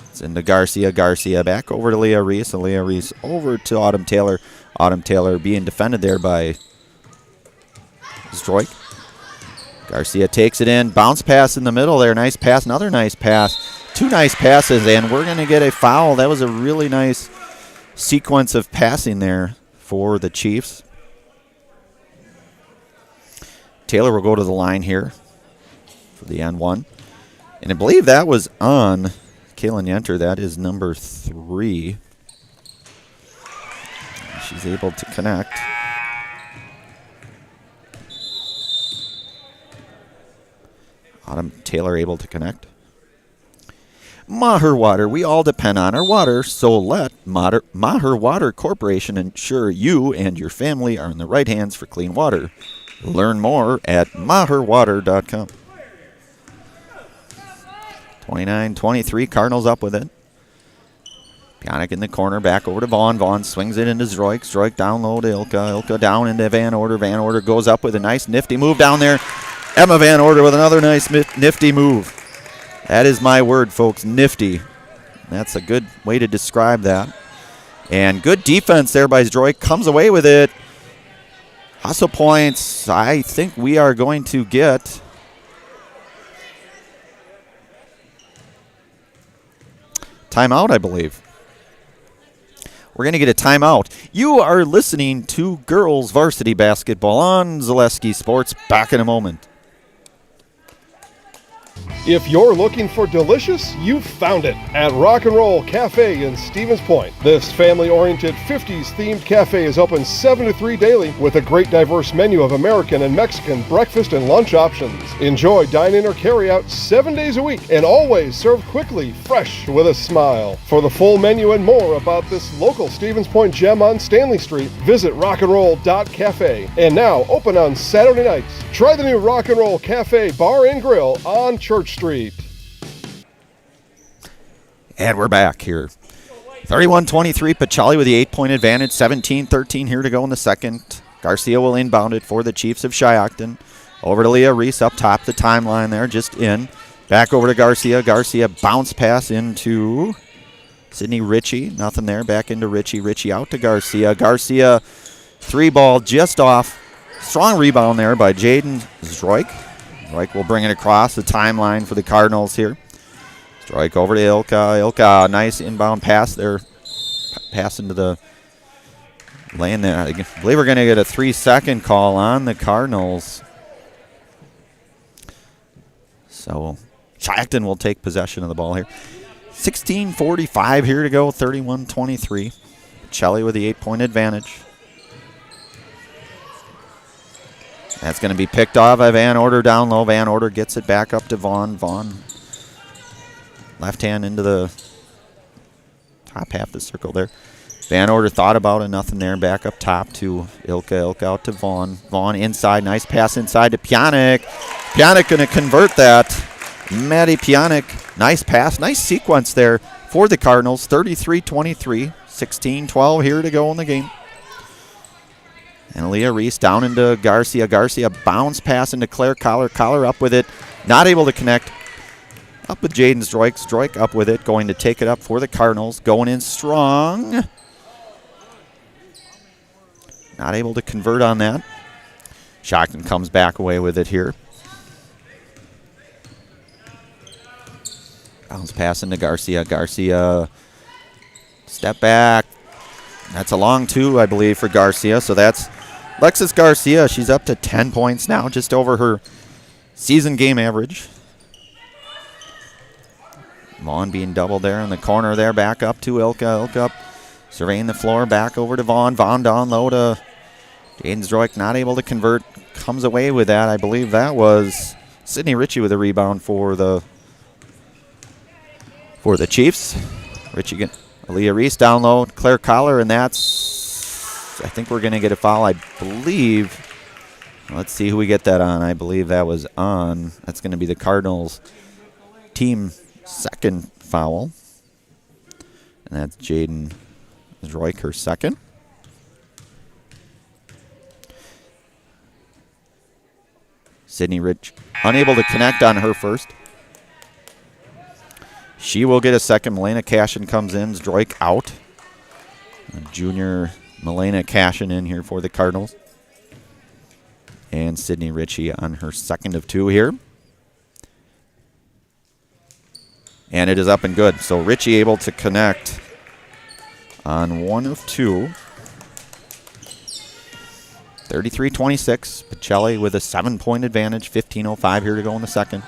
It's into Garcia. Garcia back over to Leah Reese. And Leah Reese over to Autumn Taylor. Autumn Taylor being defended there by Zdroik. Garcia takes it in. Bounce pass in the middle there. Nice pass. Another nice pass. Two nice passes, and we're going to get a foul. That was a really nice sequence of passing there for the Chiefs. Taylor will go to the line here for the N1. And I believe that was on Kaylin Yenter. That is number 3. She's able to connect. Autumn Taylor able to connect. Maher Water. We all depend on our water, so let Maher Water Corporation ensure you and your family are in the right hands for clean water. Learn more at maherwater.com. 29-23, Cardinals up with it. Pionik in the corner, back over to Vaughn. Vaughn swings it into Zroik. Zroik down low to Ilka. Ilka down into Van Order. Van Order goes up with a nice nifty move down there. Emma Van Order with another nice nifty move. That is my word, folks, nifty. That's a good way to describe that. And good defense there by Zroik. Comes away with it. Hustle points. I think we are going to get timeout, I believe. We're going to get a timeout. You are listening to girls varsity basketball on Zaleski Sports. Back in a moment. If you're looking for delicious, you've found it at Rock and Roll Cafe in Stevens Point. This family-oriented 50s themed cafe is open 7 to 3 daily with a great diverse menu of American and Mexican breakfast and lunch options. Enjoy dine-in or carry-out 7 days a week and always served quickly, fresh with a smile. For the full menu and more about this local Stevens Point gem on Stanley Street, visit rockandroll.cafe. And now open on Saturday nights. Try the new Rock and Roll Cafe Bar and Grill on Church Street. And we're back here. 31-23, Pacelli with the 8-point advantage. 17-13 here to go in the second. Garcia will inbound it for the Chiefs of Shiocton. Over to Leah Reese up top the timeline there, just in. Back over to Garcia. Garcia bounce pass into Sydney Ritchie. Nothing there. Back into Ritchie. Ritchie out to Garcia. Garcia, 3-ball just off. Strong rebound there by Jaden Zroik. Zroik will bring it across the timeline for the Cardinals here. Strike over to Ilka. Ilka, nice inbound pass there. Pass into the lane there. I believe we're going to get a 3-second call on the Cardinals. So Shiocton will take possession of the ball here. 16:45 here to go, 31-23. Pacelli with the 8-point advantage. That's going to be picked off by Van Order down low. Van Order gets it back up to Vaughn. Vaughn, left hand into the top half of the circle there. Van Order thought about it, nothing there. Back up top to Ilka. Ilka out to Vaughn. Vaughn inside, nice pass inside to Pionik. Pionik going to convert that. Maddie Pionik, nice pass, nice sequence there for the Cardinals. 33-23, 16-12 here to go in the game. And Leah Reese down into Garcia. Garcia bounce pass into Claire Collar. Collar up with it. Not able to connect. Up with Jaden Zroik. Zroik up with it. Going to take it up for the Cardinals. Going in strong. Not able to convert on that. Shiocton comes back away with it here. Bounce pass into Garcia. Garcia, step back. That's a long 2, I believe, for Garcia. So that's Lexus Garcia. She's up to 10 points now, just over her season game average. Vaughn being doubled there in the corner there. Back up to Ilka. Ilka up, surveying the floor. Back over to Vaughn. Vaughn down low to Jaden Zroik. Not able to convert. Comes away with that. I believe that was Sydney Ritchie with a rebound for the Chiefs. Ritchie, Aaliyah Reese down low. Claire Collar, and that's, I think we're going to get a foul. I believe, let's see who we get that on. I believe that was on. That's going to be the Cardinals' team second foul. And that's Jaden Zroik, her second. Sydney Rich unable to connect on her first. She will get a second. Milena Cashin comes in. Zroik out. Junior Milena Cashin in here for the Cardinals. And Sydney Ritchie on her second of 2 here. And it is up and good. So Ritchie able to connect on 1 of 2. 33-26. Pacelli with a 7-point advantage. 15:05 here to go in the second.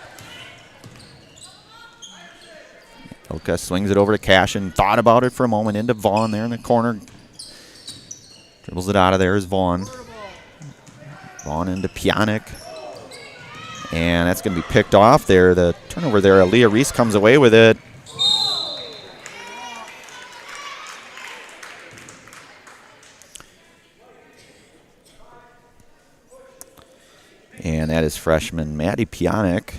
Ilka swings it over to Cashin. Thought about it for a moment. Into Vaughn there in the corner. Dribbles it out of there is Vaughn. Vaughn into Pjanic. And that's going to be picked off there. The turnover there. Aaliyah Reese comes away with it. And that is freshman Maddie Pjanic.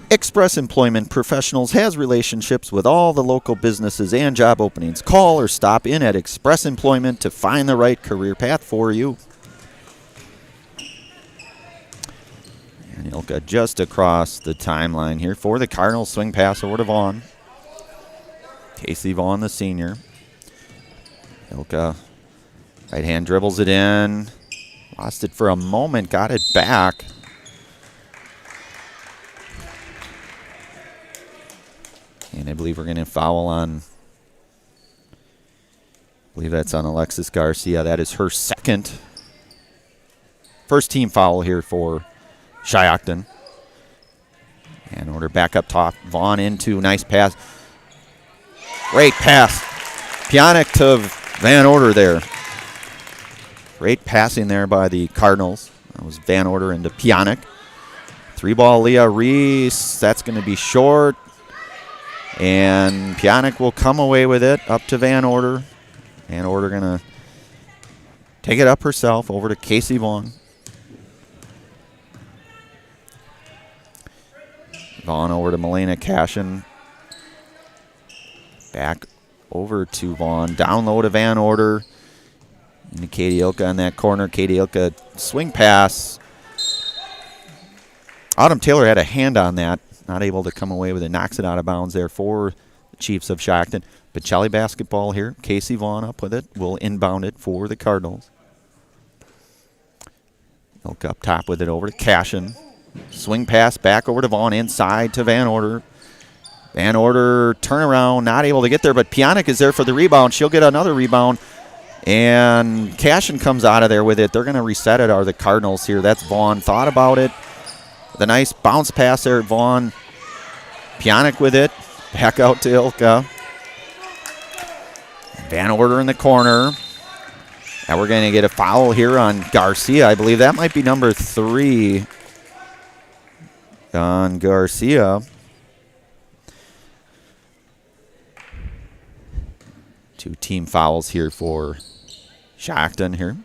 Express Employment Professionals has relationships with all the local businesses and job openings. Call or stop in at Express Employment to find the right career path for you. And Ilka just across the timeline here for the Cardinals. Swing pass over to Vaughn. Casey Vaughn, the senior. Ilka, right hand dribbles it in. Lost it for a moment, got it back. And I believe we're going to foul on, I believe that's on Alexis Garcia. That is her first team foul here for Shiocton. And order back up top. Vaughn into, nice pass. Great pass. Pjanic to Van Order there. Great passing there by the Cardinals. That was Van Order into Pjanic. 3-ball Leah Reese. That's going to be short. And Pjanic will come away with it up to Van Order. Van Order going to take it up herself over to Casey Vaughn. Vaughn over to Melena Cashin. Back over to Vaughn. Down low to Van Order. Into Katie Ilka in that corner. Katie Ilka swing pass. Autumn Taylor had a hand on that. Not able to come away with it. Knocks it out of bounds there for the Chiefs of Shiocton. Pacelli basketball here. Casey Vaughn up with it. Will inbound it for the Cardinals. Ilka up top with it over to Cashin. Swing pass back over to Vaughn. Inside to Van Order. Van Order turnaround. Not able to get there, but Pjanic is there for the rebound. She'll get another rebound. And Cashin comes out of there with it. They're going to reset it, are the Cardinals here. That's Vaughn. Thought about it. The nice bounce pass there, Vaughn. Pjanic with it. Back out to Ilka. Van Order in the corner. Now we're going to get a foul here on Garcia. I believe that might be number 3 on Garcia. 2 team fouls here for Shiocton here.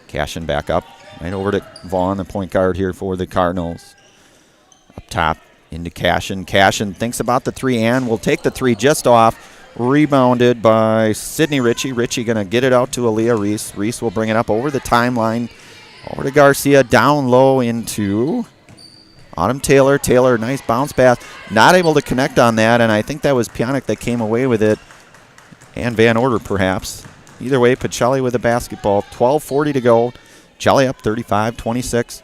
Cashin back up. Right over to Vaughn, the point guard here for the Cardinals. Up top into Cashin. Cashin thinks about the 3 and will take the 3 just off. Rebounded by Sydney Ritchie. Ritchie going to get it out to Aaliyah Reese. Reese will bring it up over the timeline. Over to Garcia. Down low into Autumn Taylor. Taylor, nice bounce pass. Not able to connect on that, and I think that was Pjanic that came away with it. And Van Order, perhaps. Either way, Pacelli with the basketball. 12:40 to go. Pacelli up 35-26.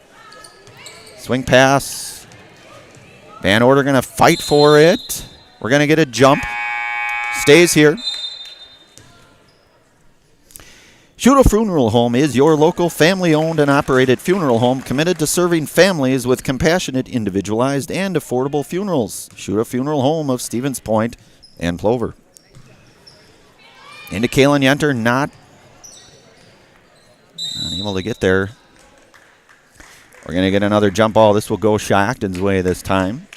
Swing pass. Van Order going to fight for it. We're going to get a jump. Stays here. Schuto Funeral Home is your local family-owned and operated funeral home committed to serving families with compassionate, individualized, and affordable funerals. Schuto Funeral Home of Stevens Point and Plover. Into Kaylin Yenter, not able to get there. We're going to get another jump ball. This will go Shiocton's way this time.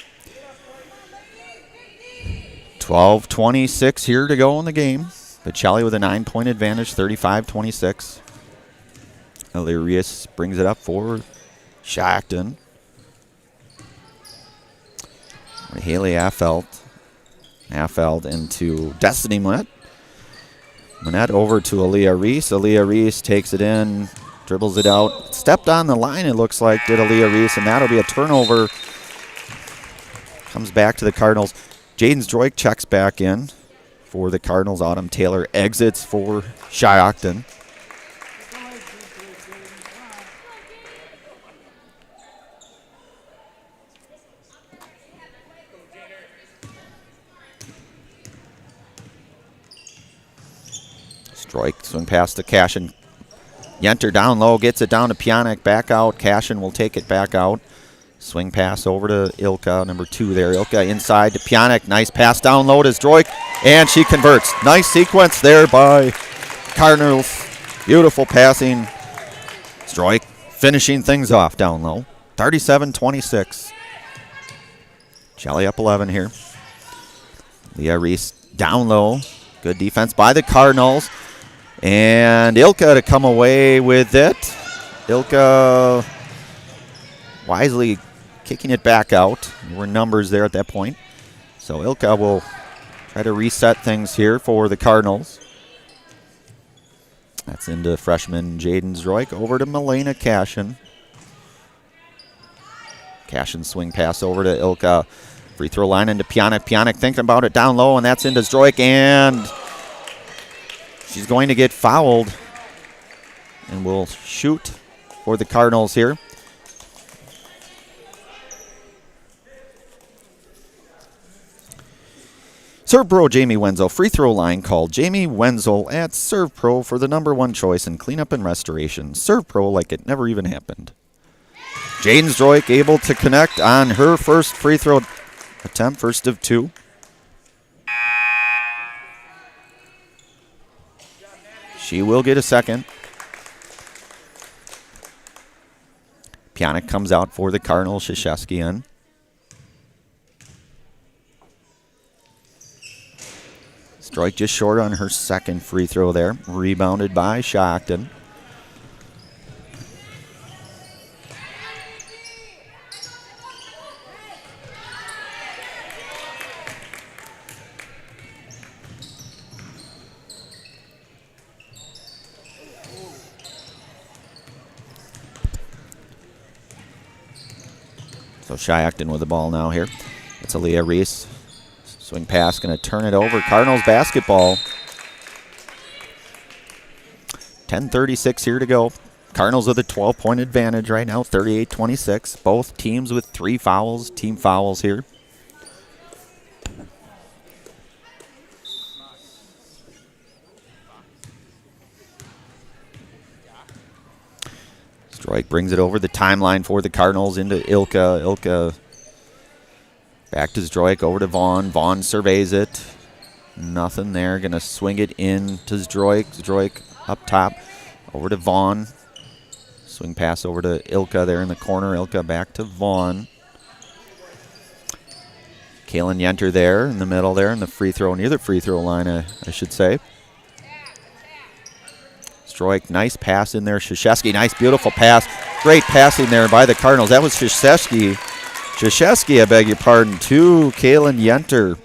12:26 here to go in the game. Pacelli with a 9-point advantage, 35-26. Illyrius brings it up for Shiocton. Haley Affeld into Destiny Monette. Monette over to Aaliyah Reese. Aaliyah Reese takes it in, dribbles it out. Stepped on the line, it looks like, did Aaliyah Reese, and that'll be a turnover. Comes back to the Cardinals. Jaden Stroik checks back in for the Cardinals. Autumn Taylor exits for Shiocton. Stroik swing pass to Cashin. Yenter down low, gets it down to Pjanic, back out. Cashin will take it back out. Swing pass over to Ilka, number 2 there. Ilka inside to Pjanic. Nice pass down low to Zdrojk, and she converts. Nice sequence there by Cardinals. Beautiful passing. Zdrojk finishing things off down low. 37-26. Pacelli up 11 here. Leah Reese down low. Good defense by the Cardinals. And Ilka to come away with it. Ilka wisely kicking it back out. There were numbers there at that point. So Ilka will try to reset things here for the Cardinals. That's into freshman Jaden Zdrojk. Over to Milena Cashin. Cashin swing pass over to Ilka. Free throw line into Pjanic. Pjanic thinking about it down low, and that's into Zdrojk, and she's going to get fouled and will shoot for the Cardinals here. Serve Pro Jamie Wenzel, free throw line called Jamie Wenzel at Serve Pro for the #1 choice in cleanup and restoration. Serve Pro like it never even happened. Jaden Zdrojk able to connect on her first free throw attempt, first of 2. She will get a second. Pjanic comes out for the Cardinals. Krzyzewski in. Zdrojk just short on her second free throw there. Rebounded by Shiocton. So Shiocton with the ball now here. It's Aaliyah Reese. Swing pass, going to turn it over. Cardinals basketball. 10:36 here to go. Cardinals with a 12-point advantage right now, 38-26. Both teams with 3 fouls, team fouls here. Zdrojk brings it over the timeline for the Cardinals into Ilka. Ilka back to Zdrojk, over to Vaughn. Vaughn surveys it. Nothing there. Going to swing it in to Zdrojk. Zdrojk up top. Over to Vaughn. Swing pass over to Ilka there in the corner. Ilka back to Vaughn. Kaylin Yenter there in the middle there in the free throw, near the free throw line, I should say. Zdrojk, nice pass in there. Krzyzewski, nice, beautiful pass. Great passing there by the Cardinals. That was Krzyzewski, I beg your pardon, to Kaylin Yenter.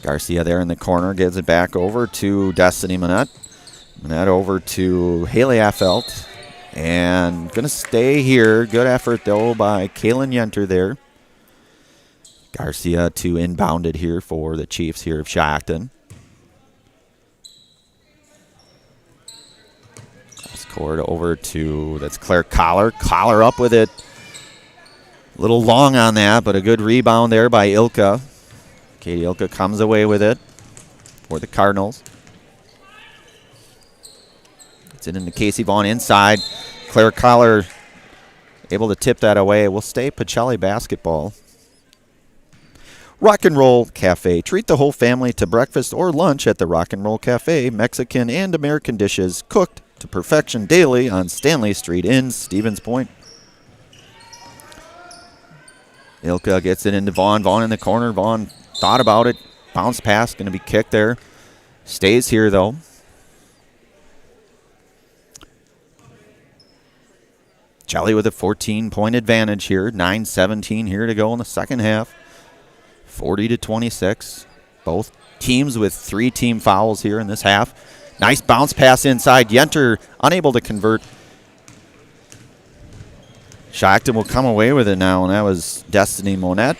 Garcia there in the corner, gives it back over to Destiny Manette. Manette over to Haley Affelt. And going to stay here. Good effort, though, by Kaylin Yenter there. Garcia to inbound it here for the Chiefs here of Shiocton. Scored over to, that's Claire Collar. Collar up with it. A little long on that, but a good rebound there by Ilka. Katie Ilka comes away with it for the Cardinals. It's in into Casey Vaughn inside. Claire Collar able to tip that away. We'll stay Pacelli basketball. Rock and Roll Cafe. Treat the whole family to breakfast or lunch at the Rock and Roll Cafe. Mexican and American dishes cooked to perfection daily on Stanley Street in Stevens Point. Ilka gets it into Vaughn. Vaughn in the corner. Vaughn thought about it. Bounce pass. Going to be kicked there. Stays here, though. Pacelli with a 14-point advantage here. 9:17 here to go in the second half. 40-26. Both teams with 3 team fouls here in this half. Nice bounce pass inside. Yenter unable to convert. Shiocton will come away with it now, and that was Destiny Monette.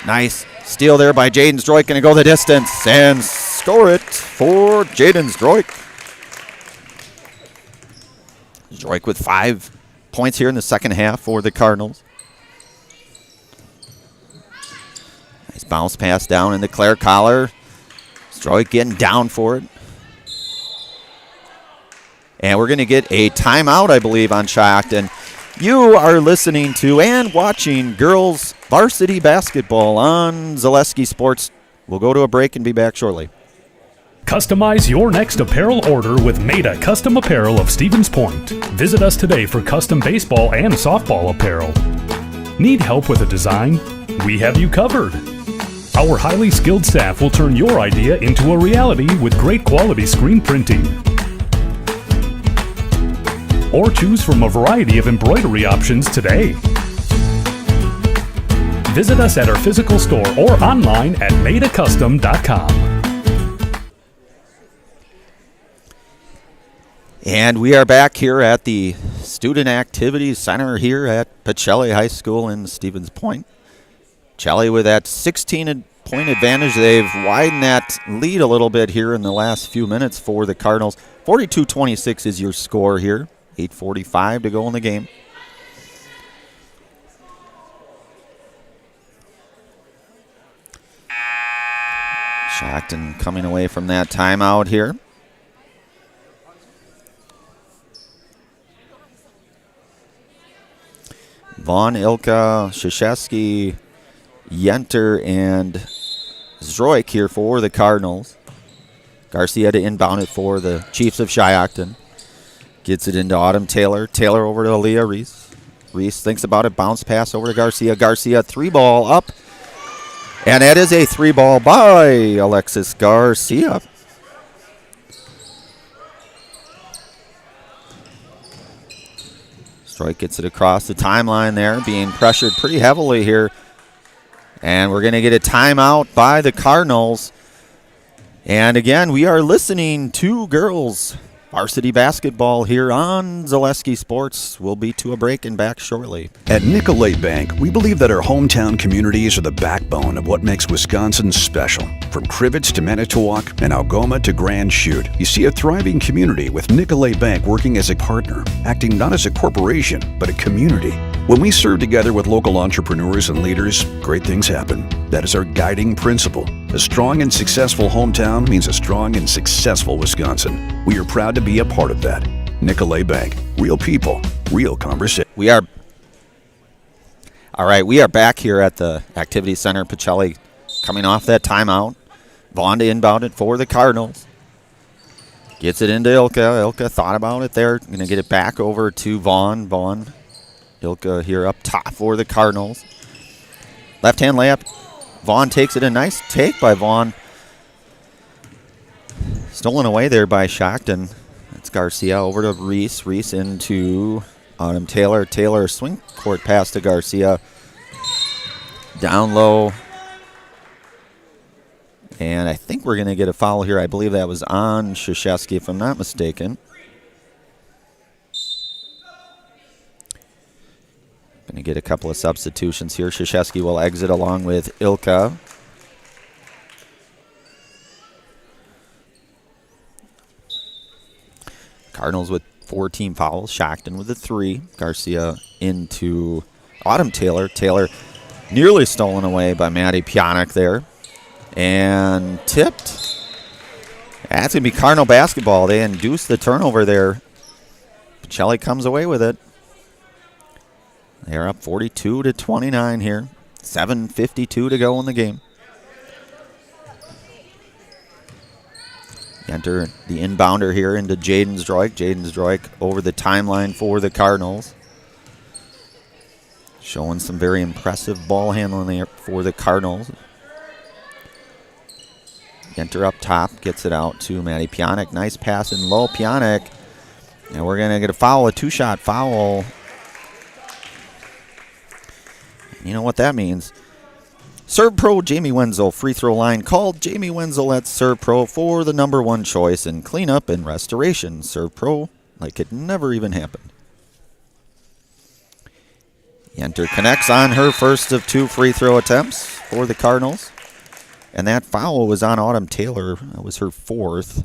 Nice steal there by Jaden Zdrojk. Going to go the distance and score it for Jaden Zdrojk. Zdrojk with 5 points here in the second half for the Cardinals. Nice bounce pass down into Claire Collar. Zdrojk getting down for it. And we're going to get a timeout, I believe, on Shiocton. You are listening to and watching girls varsity basketball on Zaleski Sports. We'll go to a break and be back shortly. Customize your next apparel order with Maida Custom Apparel of Stevens Point. Visit us today for custom baseball and softball apparel. Need help with a design? We have you covered. Our highly skilled staff will turn your idea into a reality with great quality screen printing. Or choose from a variety of embroidery options today. Visit us at our physical store or online at maidacustom.com. And we are back here at the Student Activities Center here at Pacelli High School in Stevens Point. Pacelli with that 16-point advantage. They've widened that lead a little bit here in the last few minutes for the Cardinals. 42-26 is your score here. 8:45 to go in the game. Shiocton coming away from that timeout here. Vaughn, Ilka, Krzyzewski, Yenter, and Zdroik here for the Cardinals. Garcia to inbound it for the Chiefs of Shiocton. Gets it into Autumn Taylor. Taylor over to Aaliyah Reese. Reese thinks about it. Bounce pass over to Garcia. Garcia, 3-ball up. And that is a 3-ball by Alexis Garcia. Stroik gets it across the timeline there, being pressured pretty heavily here. And we're going to get a timeout by the Cardinals. And again, we are listening to girls varsity basketball here on Zaleski Sports. We'll be to a break and back shortly. At Nicolay Bank, we believe that our hometown communities are the backbone of what makes Wisconsin special. From Crivets to Manitowoc and Algoma to Grand Chute, you see a thriving community with Nicolay Bank working as a partner, acting not as a corporation, but a community. When we serve together with local entrepreneurs and leaders, great things happen. That is our guiding principle. A strong and successful hometown means a strong and successful Wisconsin. We are proud to be a part of that. Nicolay Bank. Real people, real conversation. We are back here at the Activity Center. Pacelli coming off that timeout. Vaughn to inbound it for the Cardinals. Gets it into Ilka. Ilka thought about it there. Going to get it back over to Vaughn. Vaughn. Ilka here up top for the Cardinals. Left-hand layup. Vaughn takes it. A nice take by Vaughn. Stolen away there by Shiocton. That's Garcia over to Reese. Reese into Autumn Taylor. Taylor swing court pass to Garcia. Down low. And I think we're going to get a foul here. I believe that was on Krzyzewski, if I'm not mistaken. Going to get a couple of substitutions here. Krzyzewski will exit along with Ilka. Cardinals with 4 team fouls. Shiocton with a 3. Garcia into Autumn Taylor. Taylor nearly stolen away by Maddie Pionik there. And tipped. That's going to be Cardinal basketball. They induced the turnover there. Pacelli comes away with it. They're up 42-29 here. 7:52 to go in the game. Enter the inbounder here into Jaden Zdroik. Jaden Zdroik over the timeline for the Cardinals. Showing some very impressive ball handling there for the Cardinals. Enter up top, gets it out to Maddie Pionik. Nice pass in low, Pionik. And we're going to get a foul, a 2-shot foul. You know what that means. Serve Pro Jamie Wenzel, free throw line called. Jamie Wenzel at Serve Pro for the #1 choice in cleanup and restoration. Serve Pro like it never even happened. Yenter connects on her first of 2 free throw attempts for the Cardinals. And that foul was on Autumn Taylor. That was her 4th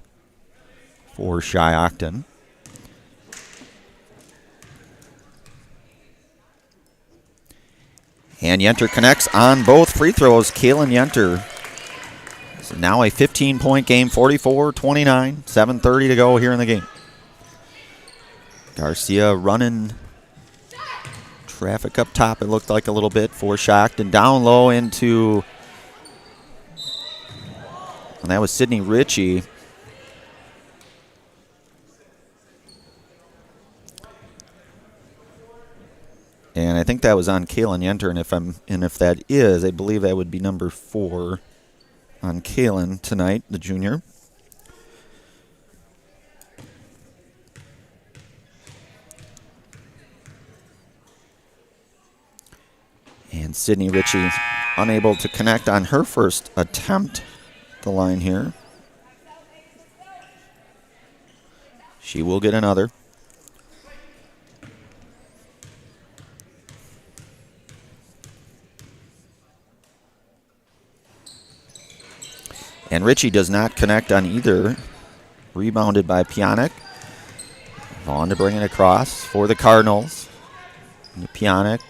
for Shiocton. And Yenter connects on both free throws. Kaylin Yenter. So now a 15-point game, 44-29, 7:30 to go here in the game. Garcia running traffic up top, it looked like a little bit for Shiocton. Down low into, and that was Sydney Ritchie. And I think that was on Kalen Yenter, and if that is, I believe that would be number 4 on Kalen tonight, the junior. And Sydney Ritchie unable to connect on her first attempt at the line here. She will get another. And Ritchie does not connect on either. Rebounded by Pionik. Vaughn to bring it across for the Cardinals. To Pionik.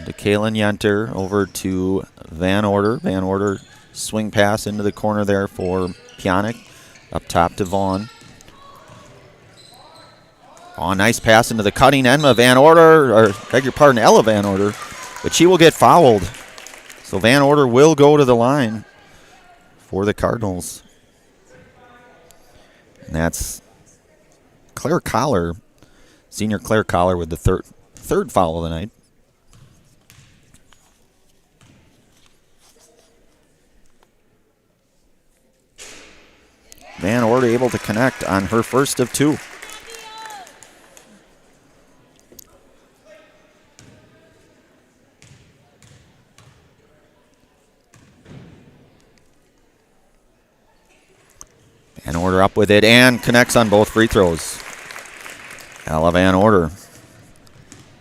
To Kalen Yenter. Over to Van Order. Van Order swing pass into the corner there for Pionik. Up top to Vaughn. Oh, nice pass into the cutting Enma Van Order. Or, beg your pardon, Ella Van Order. But she will get fouled. So Van Order will go to the line for the Cardinals. And that's Claire Collar, senior Claire Collar with the third foul of the night. Van Order able to connect on her first of 2. Van Order up with it and connects on both free throws. Ella Van Order.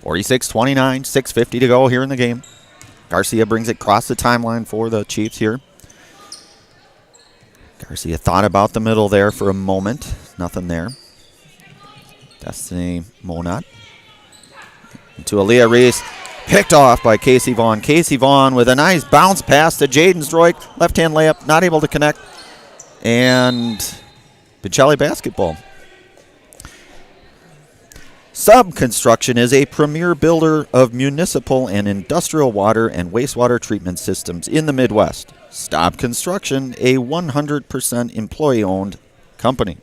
46-29, 6:50 to go here in the game. Garcia brings it across the timeline for the Chiefs here. Garcia thought about the middle there for a moment. Nothing there. Destiny Monat. To Aaliyah Reese. Picked off by Casey Vaughn. Casey Vaughn with a nice bounce pass to Jaden Stroik. Left-hand layup, not able to connect. And Pacelli basketball. Sub Construction is a premier builder of municipal and industrial water and wastewater treatment systems in the Midwest. Sub Construction, a 100% employee-owned company.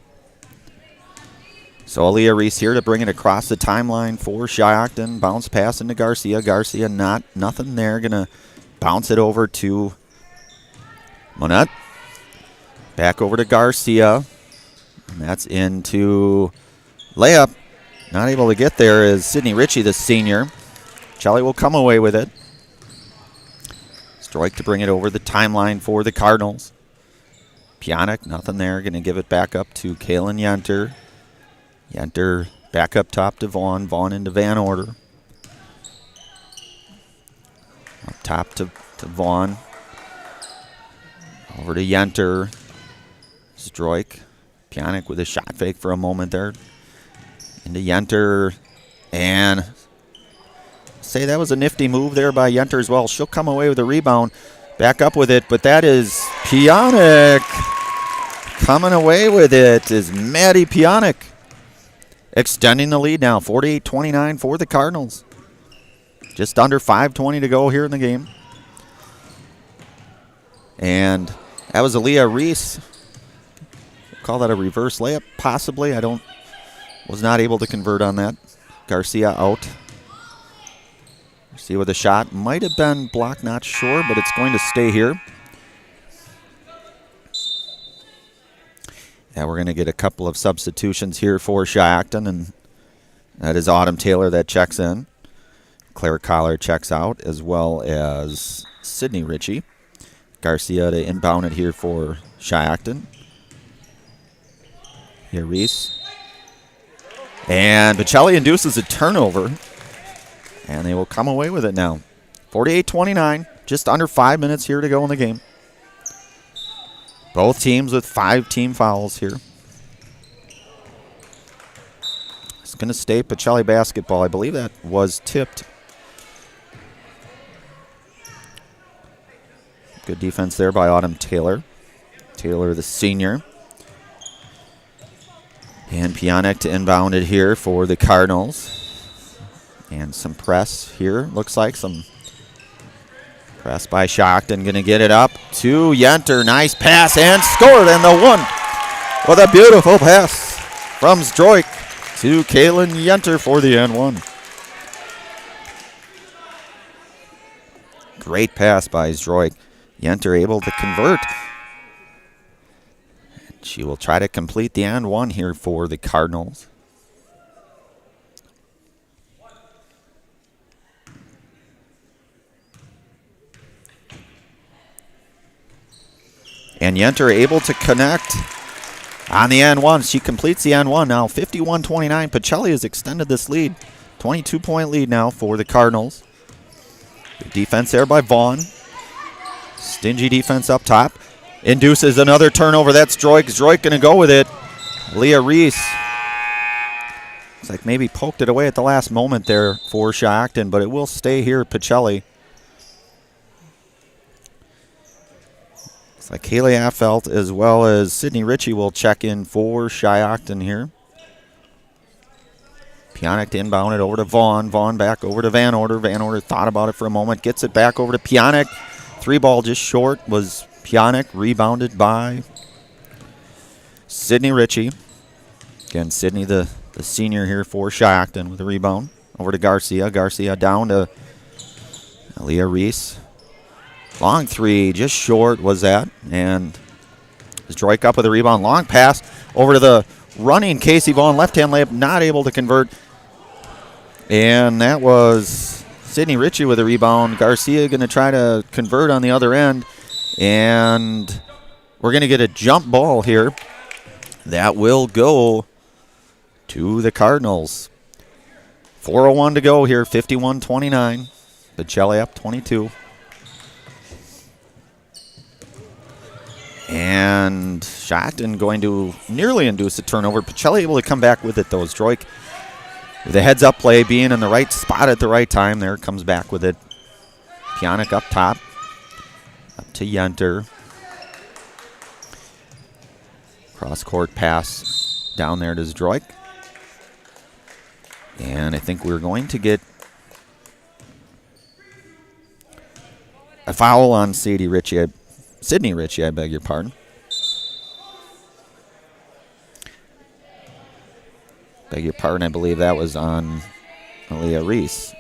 So Aaliyah Reese here to bring it across the timeline for Shiocton. Bounce pass into Garcia. Garcia nothing there. Going to bounce it over to Monette. Back over to Garcia. And that's into layup. Not able to get there is Sydney Ritchie, the senior. Pacelli will come away with it. Stroik to bring it over the timeline for the Cardinals. Pionik, nothing there. Going to give it back up to Kalen Yenter. Yenter back up top to Vaughn. Vaughn into Van Order. Up top to Vaughn. Over to Yenter. Stroik. Pionik with a shot fake for a moment there. Into Yenter. And say that was a nifty move there by Yenter as well. She'll come away with a rebound. Back up with it, but that is Pionik. Coming away with it is Maddie Pionik. Extending the lead now, 48-29 for the Cardinals. Just under 5:20 to go here in the game. And that was Aaliyah Reese. Call that a reverse layup, possibly. Was not able to convert on that. Garcia out. See with a shot. Might have been blocked, not sure, but it's going to stay here. Yeah, we're going to get a couple of substitutions here for Shiocton, and that is Autumn Taylor that checks in. Claire Collar checks out, as well as Sydney Ritchie. Garcia to inbound it here for Shiocton. Here, Reese. And Pacelli induces a turnover. And they will come away with it now. 48-29. Just under 5 minutes here to go in the game. Both teams with 5 team fouls here. It's going to stay Pacelli basketball. I believe that was tipped. Good defense there by Autumn Taylor. Taylor, the senior. And Pionic to inbound it here for the Cardinals. And some press here. Looks like some press by Shiocton. Going to get it up to Yenter. Nice pass and scored. And the one with a beautiful pass from Zdroik to Kalen Yenter for the N1. Great pass by Zdroik. Yenter able to convert. She will try to complete the N1 here for the Cardinals. And Yenter able to connect on the N1. She completes the N1 now. 51-29. Pacelli has extended this lead. 22-point lead now for the Cardinals. Good defense there by Vaughn. Stingy defense up top. Induces another turnover. That's Zdroik. Zdroik going to go with it. Leah Reese. Looks like maybe poked it away at the last moment there for Shiocton, but it will stay here, Pacelli. Looks like Haley Affelt as well as Sydney Ritchie will check in for Shiocton here. Pionic to inbound it over to Vaughn. Vaughn back over to Van Order. Van Order thought about it for a moment. Gets it back over to Pionic. 3-ball just short was Pionic. Rebounded by Sydney Ritchie. Again, Sydney the senior here for Shiocton with a rebound. Over to Garcia. Garcia down to Leah Reese. Long three, just short was that. And Zdroik up with a rebound. Long pass over to the running Casey Vaughn. Left-hand layup, not able to convert. And that was Sydney Ritchie with a rebound. Garcia going to try to convert on the other end. And we're going to get a jump ball here. That will go to the Cardinals. 4:01 to go here, 51-29. Pacelli up 22. And Shiocton going to nearly induce a turnover. Pacelli able to come back with it, though. Zdroik with a heads-up play, being in the right spot at the right time. There comes back with it. Pionic up top. Up to Yenter. Cross-court pass down there to Zdroik. And I think we're going to get a foul on Sydney Ritchie, I beg your pardon. Beg your pardon, I believe that was on Leah Reese.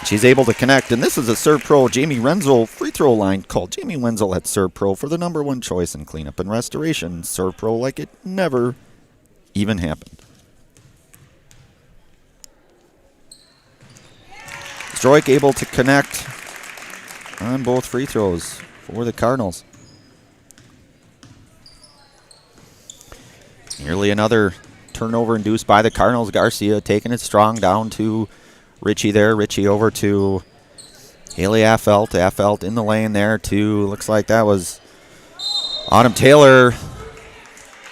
She's able to connect, and this is a Serve Pro Jamie Renzel free throw line called Jamie Wenzel at Serve Pro for the #1 choice in cleanup and restoration. Serve Pro like it never even happened. Zdroik able to connect on both free throws for the Cardinals. Nearly another turnover induced by the Cardinals. Garcia taking it strong down to Ritchie there. Ritchie over to Haley Affelt. Affelt in the lane there to, looks like that was Autumn Taylor.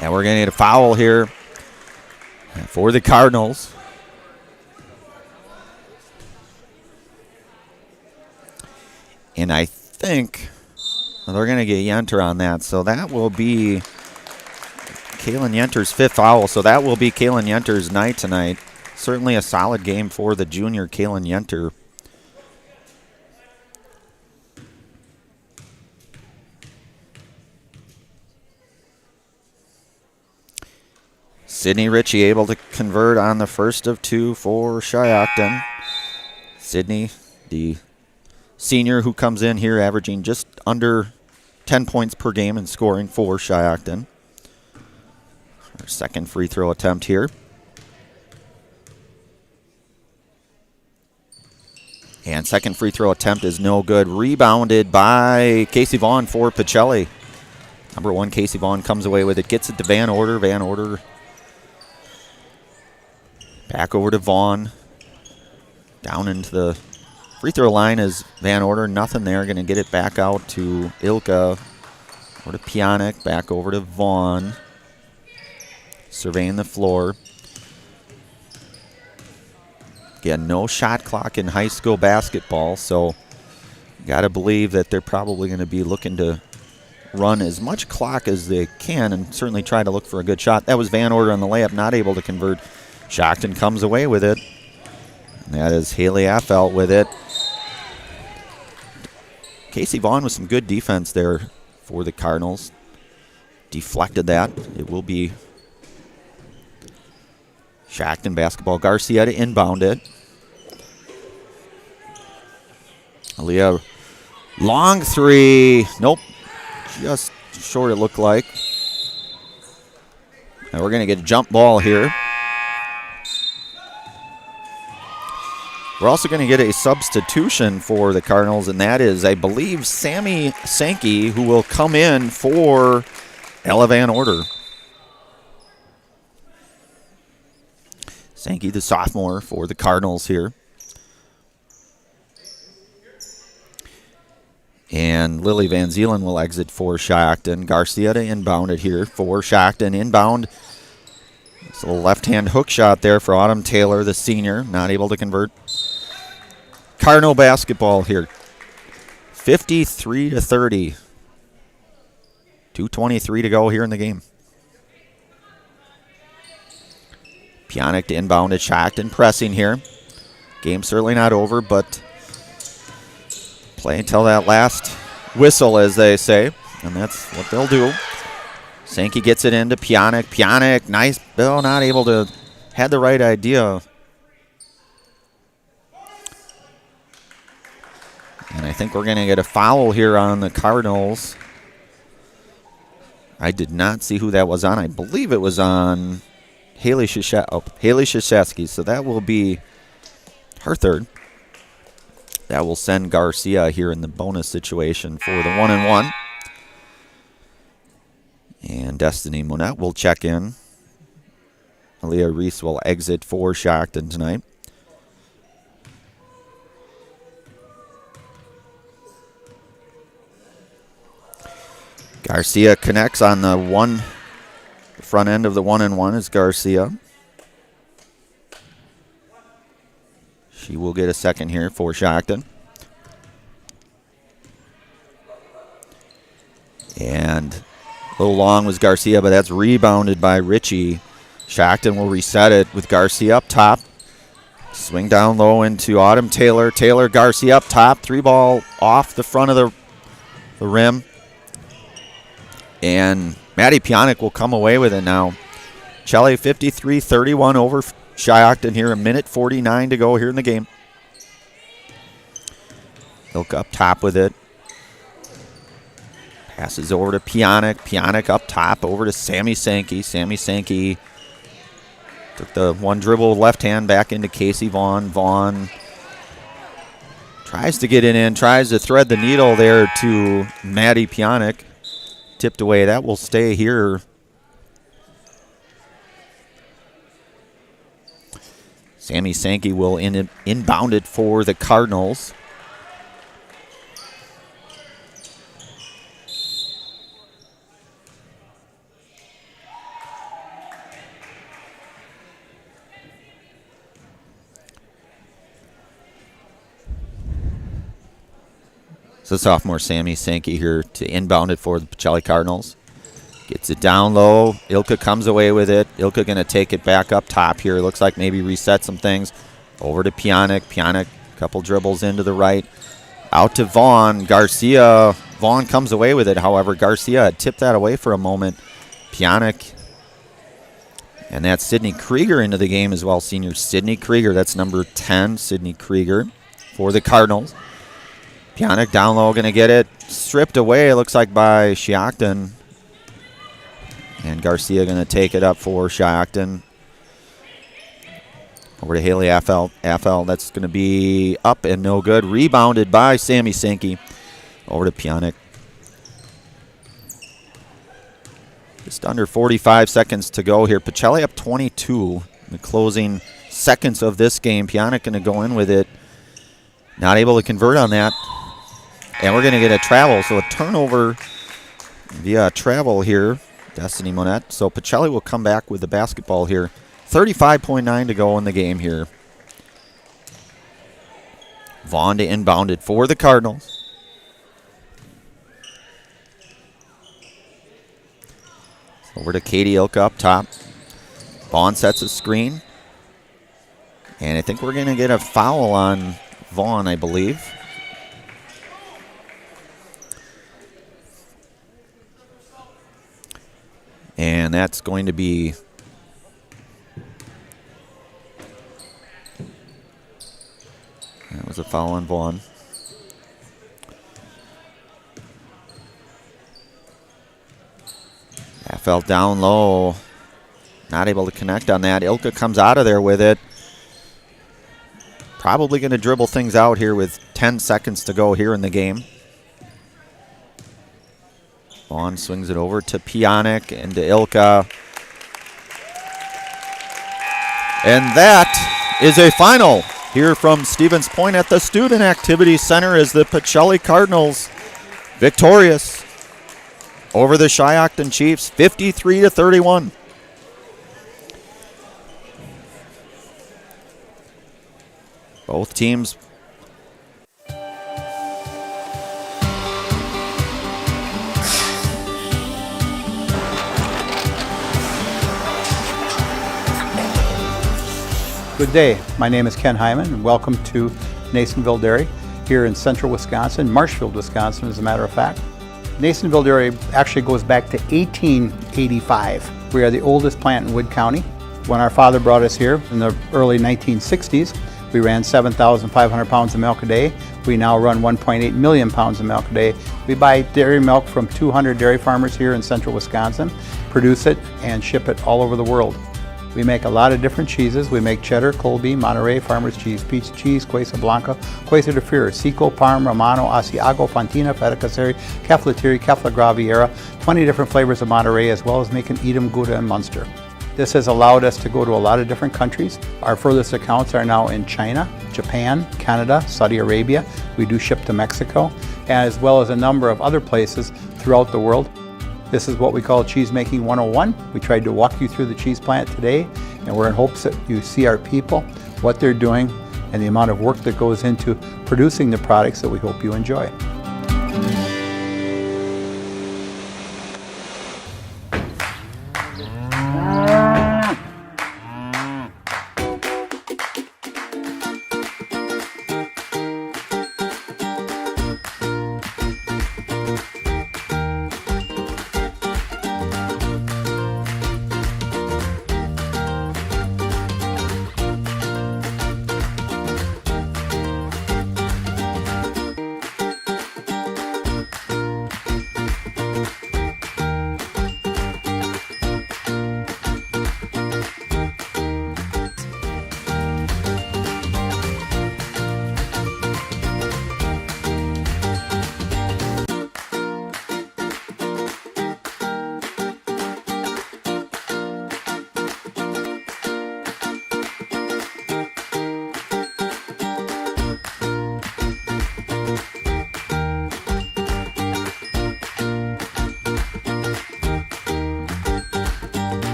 And we're going to get a foul here for the Cardinals. And I think they're going to get Yenter on that. So that will be Kalen Yenter's 5th foul. So that will be Kalen Yenter's night tonight. Certainly a solid game for the junior Kalen Yenter. Sydney Ritchie able to convert on the first of two for Shiocton. Sydney, the senior who comes in here averaging just under 10 points per game and scoring for Shiocton. Our second free throw attempt here. And second free throw attempt is no good. Rebounded by Casey Vaughn for Pacelli. #1 Casey Vaughn comes away with it. Gets it to Van Order. Van Order back over to Vaughn. Down into the free throw line is Van Order. Nothing there. Going to get it back out to Ilka. Over to Pionic. Back over to Vaughn. Surveying the floor. Again, no shot clock in high school basketball, so got to believe that they're probably going to be looking to run as much clock as they can and certainly try to look for a good shot. That was Van Order on the layup, not able to convert. Shiocton comes away with it. And that is Haley Affelt with it. Casey Vaughn with some good defense there for the Cardinals. Deflected that. It will be Shiocton basketball. Garcia to inbound it. Aaliyah, long three. Nope. Just short, it looked like. And we're going to get a jump ball here. We're also going to get a substitution for the Cardinals, and that is, I believe, Sammy Sankey, who will come in for Ella Van Order. Sankey, the sophomore for the Cardinals here. And Lily Van Zeelen will exit for Shiocton. Garcia to inbound it here for Shiocton. Inbound. It's a left-hand hook shot there for Autumn Taylor, the senior. Not able to convert. Cardinal basketball here. 53-30. 2:23 to go here in the game. Pionik to inbound at Shiocton. Pressing here. Game certainly not over, but play until that last whistle, as they say, and that's what they'll do. Sankey gets it into Pionik. Pionik, nice bill, not able to, had the right idea. And I think we're going to get a foul here on the Cardinals. I did not see who that was on. I believe it was on Haley Krzyzewski, so that will be her third. That will send Garcia here in the bonus situation for the 1-and-1. And Destiny Monette will check in. Aaliyah Reese will exit for Shiocton tonight. Garcia connects on the front end of the 1-and-1 is Garcia. She will get a second here for Shiocton. And a little long was Garcia, but that's rebounded by Ritchie. Shiocton will reset it with Garcia up top. Swing down low into Autumn Taylor. Taylor, Garcia up top. 3-ball off the front of the rim. And Maddie Pionik will come away with it now. Pacelli 53-31 over Shiocton here. 1:49 to go here in the game. Ilka up top with it. Passes over to Pionik. Pionik up top over to Sammy Sankey. Sammy Sankey took the one dribble left hand back into Casey Vaughn. Vaughn tries to get it in, tries to thread the needle there to Maddie Pionik. Tipped away. That will stay here. Sammy Sankey will inbound it for the Cardinals. So sophomore Sammy Sankey here to inbound it for the Pacelli Cardinals. Gets it down low. Ilka comes away with it. Ilka going to take it back up top here. Looks like maybe reset some things. Over to Pionik. Pionik, couple dribbles into the right. Out to Vaughn. Garcia. Vaughn comes away with it. However, Garcia had tipped that away for a moment. Pionik. And that's Sydney Krieger into the game as well. Senior Sydney Krieger. That's number 10, Sydney Krieger for the Cardinals. Pionik down low, going to get it stripped away, it looks like, by Shiocton. And Garcia going to take it up for Shiocton. Over to Haley Affelt. Affelt, that's going to be up and no good. Rebounded by Sammy Sankey. Over to Pionik. Just under 45 seconds to go here. Pacelli up 22 in the closing seconds of this game. Pionik going to go in with it. Not able to convert on that. And we're going to get a travel, so a turnover via travel here, Destiny Monette. So Pacelli will come back with the basketball here. 35.9 to go in the game here. Vaughn to inbound it for the Cardinals. Over to Katie Ilka up top. Vaughn sets a screen. And I think we're going to get a foul on Vaughn, I believe. And that's going to be that was a foul on Vaughn. That fell down low. Not able to connect on that. Ilka comes out of there with it. Probably going to dribble things out here with 10 seconds to go here in the game. Vaughn swings it over to Pionic and to Ilka. And that is a final here from Stevens Point at the Student Activity Center as the Pacelli Cardinals victorious over the Shiocton Chiefs, 53-31. Both teams Good day. My name is Ken Hyman, and welcome to Nasonville Dairy here in central Wisconsin, Marshfield, Wisconsin, as a matter of fact. Nasonville Dairy actually goes back to 1885. We are the oldest plant in Wood County. When our father brought us here in the early 1960s, we ran 7,500 pounds of milk a day. We now run 1.8 million pounds of milk a day. We buy dairy milk from 200 dairy farmers here in central Wisconsin, produce it, and ship it all over the world. We make a lot of different cheeses. We make cheddar, Colby, Monterey, Farmer's Cheese, Peach Cheese, Quesa Blanca, Quesa de Fury, Seco, Parm, Romano, Asiago, Fontina, Feta Caseri, Caflatiri, Cafla Graviera, 20 different flavors of Monterey, as well as making Edam, Gouda, and Munster. This has allowed us to go to a lot of different countries. Our furthest accounts are now in China, Japan, Canada, Saudi Arabia. We do ship to Mexico, as well as a number of other places throughout the world. This is what we call Cheese Making 101. We tried to walk you through the cheese plant today, and we're in hopes that you see our people, what they're doing, and the amount of work that goes into producing the products that we hope you enjoy.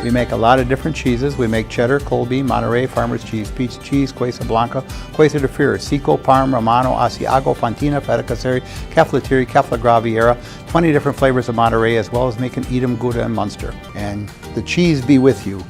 We make a lot of different cheeses. We make cheddar, Colby, Monterey, Farmer's Cheese, Peach Cheese, Quesa Blanca, Quesa de Fury, Seco, Parm, Romano, Asiago, Fontina, Feta Caseri, Caflatiri, Cafla Graviera, 20 different flavors of Monterey, as well as making Edam, Gouda, and Munster. And the cheese be with you.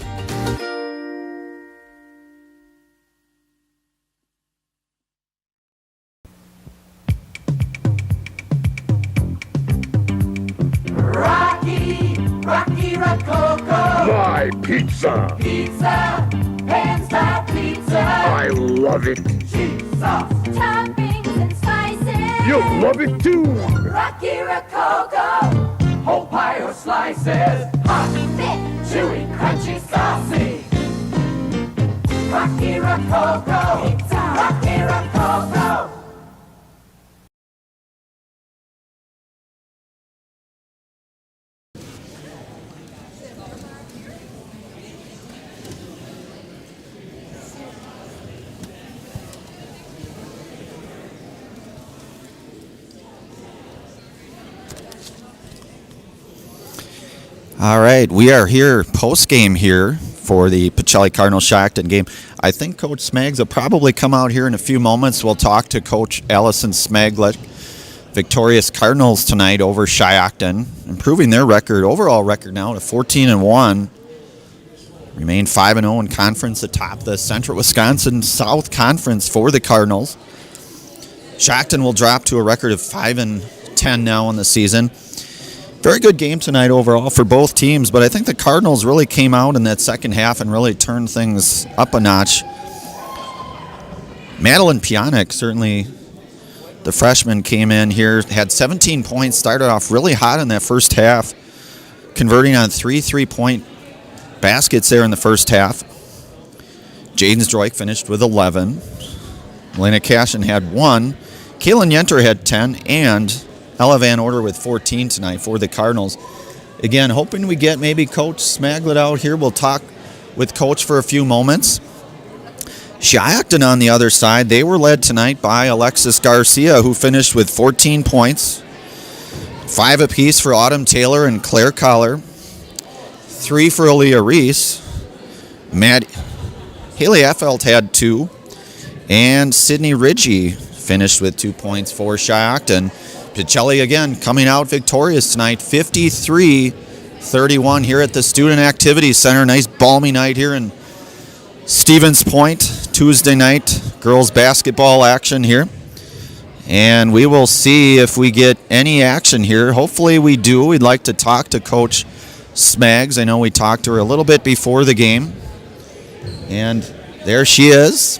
Rocky Rococo. My pizza. Pizza. Hands down pizza. I love it. Cheese sauce. Toppings and slices. You'll love it too. Rocky Rococo. Whole pie or slices. Hot, thick, chewy, crunchy, saucy. Rocky Rococo. Pizza. Rocky Rococo. All right, we are here post-game here for the Pacelli Cardinals-Shiocton game. I think Coach Smags will probably come out here in a few moments. We'll talk to Coach Allison Smaglet. Victorious Cardinals tonight over Shiocton, improving their overall record now to 14-1. Remain 5-0 in conference atop the Central Wisconsin South Conference for the Cardinals. Shiocton will drop to a record of 5-10 now in the season. Very good game tonight overall for both teams, but I think the Cardinals really came out in that second half and really turned things up a notch. Madeline Pionic, certainly the freshman, came in here, had 17 points, started off really hot in that first half, converting on 3 3-point baskets there in the first half. Jaden Stroik finished with 11. Elena Cashin had 1. Kaylin Yenter had 10, and Ella Van Order with 14 tonight for the Cardinals. Again, hoping we get maybe Coach Smaglet out here. We'll talk with Coach for a few moments. Shiocton on the other side, they were led tonight by Alexis Garcia, who finished with 14 points. 5 apiece for Autumn Taylor and Claire Collar. 3 for Aaliyah Reese. Haley Effelt had 2. And Sydney Ridgey finished with 2 points for Shiocton. Pacelli again coming out victorious tonight, 53-31 here at the Student Activities Center. Nice balmy night here in Stevens Point. Tuesday night girls basketball action here. And we will see if we get any action here. Hopefully we do. We'd like to talk to Coach Smags. I know we talked to her a little bit before the game. And there she is.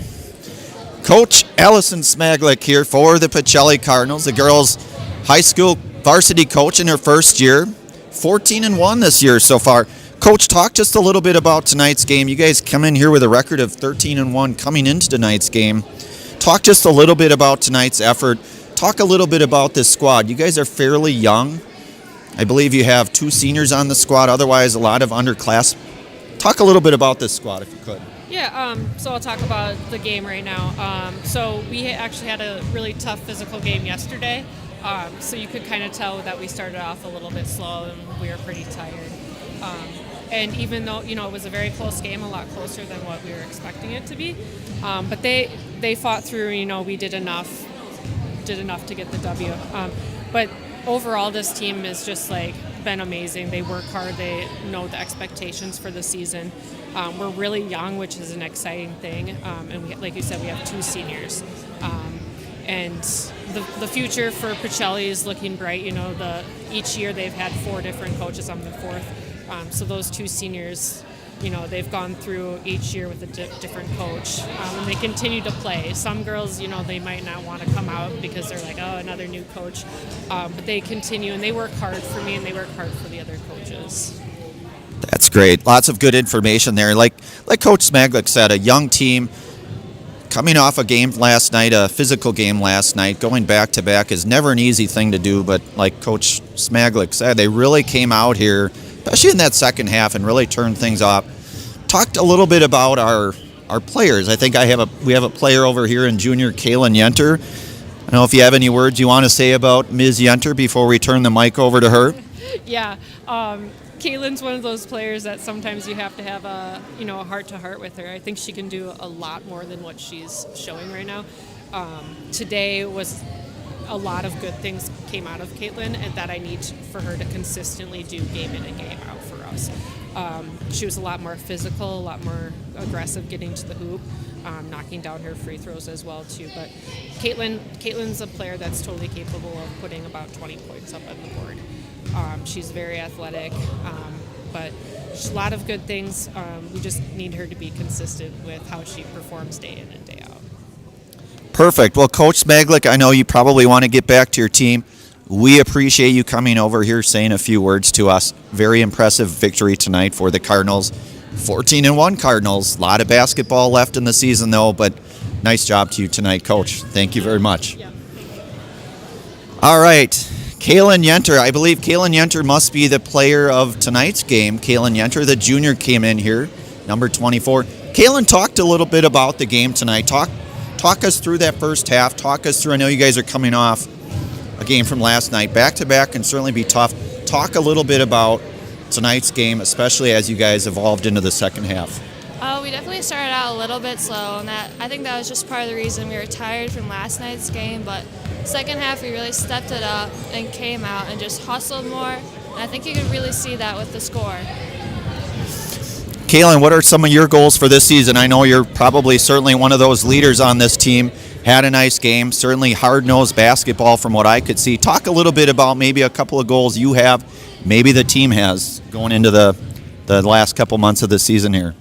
Coach Allison Smaglik here for the Pacelli Cardinals, the girls' high school varsity coach in her first year. 14-1 this year so far. Coach, talk just a little bit about tonight's game. You guys come in here with a record of 13-1 coming into tonight's game. Talk just a little bit about tonight's effort. Talk a little bit about this squad. You guys are fairly young. I believe you have 2 seniors on the squad, otherwise a lot of underclass. Talk a little bit about this squad if you could. Yeah, so I'll talk about the game right now. So we actually had a really tough physical game yesterday. So you could kind of tell that we started off a little bit slow and we were pretty tired. And even though, it was a very close game, a lot closer than what we were expecting it to be. But they fought through, we did enough to get the W. But overall, this team has just been amazing. They work hard. They know the expectations for the season. We're really young, which is an exciting thing. And we, like you said, we have 2 seniors. And the future for Pacelli is looking bright. Each year they've had 4 different coaches. I'm the 4th. So those 2 seniors, they've gone through each year with a different coach. And they continue to play. Some girls, they might not want to come out because they're like, oh, another new coach. But they continue, and they work hard for me, and they work hard for the other coaches. That's great. Lots of good information there. Like Coach Smaglik said, a young team coming off a game last night, a physical game last night, going back-to-back is never an easy thing to do, but like Coach Smaglik said, they really came out here, especially in that second half, and really turned things up. Talked a little bit about our players. I think we have a player over here in junior, Kaylin Yenter. I don't know if you have any words you want to say about Ms. Yenter before we turn the mic over to her. Yeah. Kaylin's one of those players that sometimes you have to have a heart-to-heart with her. I think she can do a lot more than what she's showing right now. Today was a lot of good things came out of Caitlin, and that I need for her to consistently do game in and game out for us. She was a lot more physical, a lot more aggressive getting to the hoop, knocking down her free throws as well too. But Caitlin's a player that's totally capable of putting about 20 points up on the board. She's very athletic, but a lot of good things. We just need her to be consistent with how she performs day in and day out. Perfect. Well, Coach Smaglik, I know you probably want to get back to your team. We appreciate you coming over here, saying a few words to us. Very impressive victory tonight for the Cardinals. 14-1 Cardinals. A lot of basketball left in the season, though, but nice job to you tonight, Coach. Thank you very much. Yeah, thank you. All right. Kaylin Yenter. I believe Kaylin Yenter must be the player of tonight's game. Kaylin Yenter, the junior, came in here, number 24. Kaylin, talked a little bit about the game tonight. Talk us through that first half. Talk us through, I know you guys are coming off a game from last night. Back-to-back can certainly be tough. Talk a little bit about tonight's game, especially as you guys evolved into the second half? We definitely started out a little bit slow, and I think that was just part of the reason we were tired from last night's game. But second half, we really stepped it up and came out and just hustled more. And I think you could really see that with the score. Kaylin, what are some of your goals for this season? I know you're probably certainly one of those leaders on this team. Had a nice game, certainly hard-nosed basketball from what I could see. Talk a little bit about maybe a couple of goals you have, maybe the team has going into the last couple months of the season here.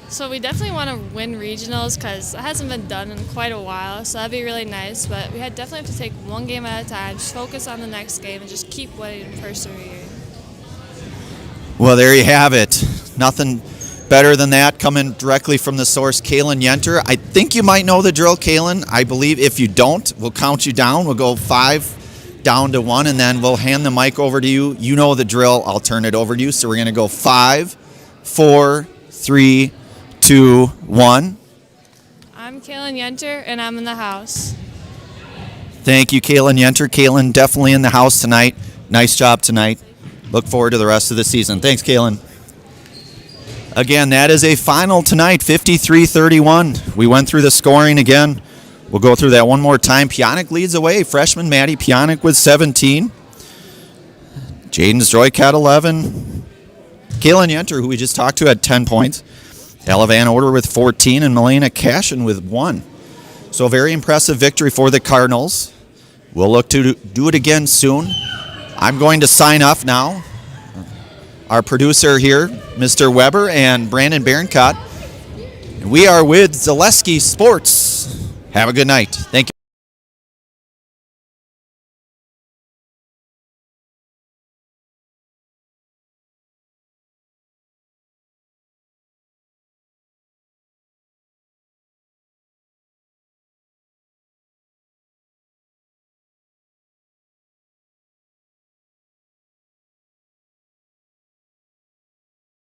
So we definitely want to win regionals because it hasn't been done in quite a while, so that'd be really nice. But we definitely have to take one game at a time, just focus on the next game, and just keep winning and persevering. Well, there you have it. Nothing better than that coming directly from the source, Kaylin Yenter. I think you might know the drill, Kaylin. I believe if you don't, we'll count you down. We'll go 5 down to 1, and then we'll hand the mic over to you. You know the drill. I'll turn it over to you. So we're going to go 5, 4, 3, 2, 1. I'm Kaylin Yenter, and I'm in the house. Thank you, Kaylin Yenter. Kaylin definitely in the house tonight. Nice job tonight. Look forward to the rest of the season. Thanks, Kaylin. Again, that is a final tonight, 53-31. We went through the scoring again. We'll go through that one more time. Pionik leads away. Freshman Maddie Pionik with 17. Jaden Stroik had 11. Kaylin Yenter, who we just talked to, had 10 points. Ella Van Order with 14 and Melena Cashin with 1. So a very impressive victory for the Cardinals. We'll look to do it again soon. I'm going to sign off now. Our producer here, Mr. Weber and Brandon Berencott. We are with Zaleski Sports. Have a good night. Thank you.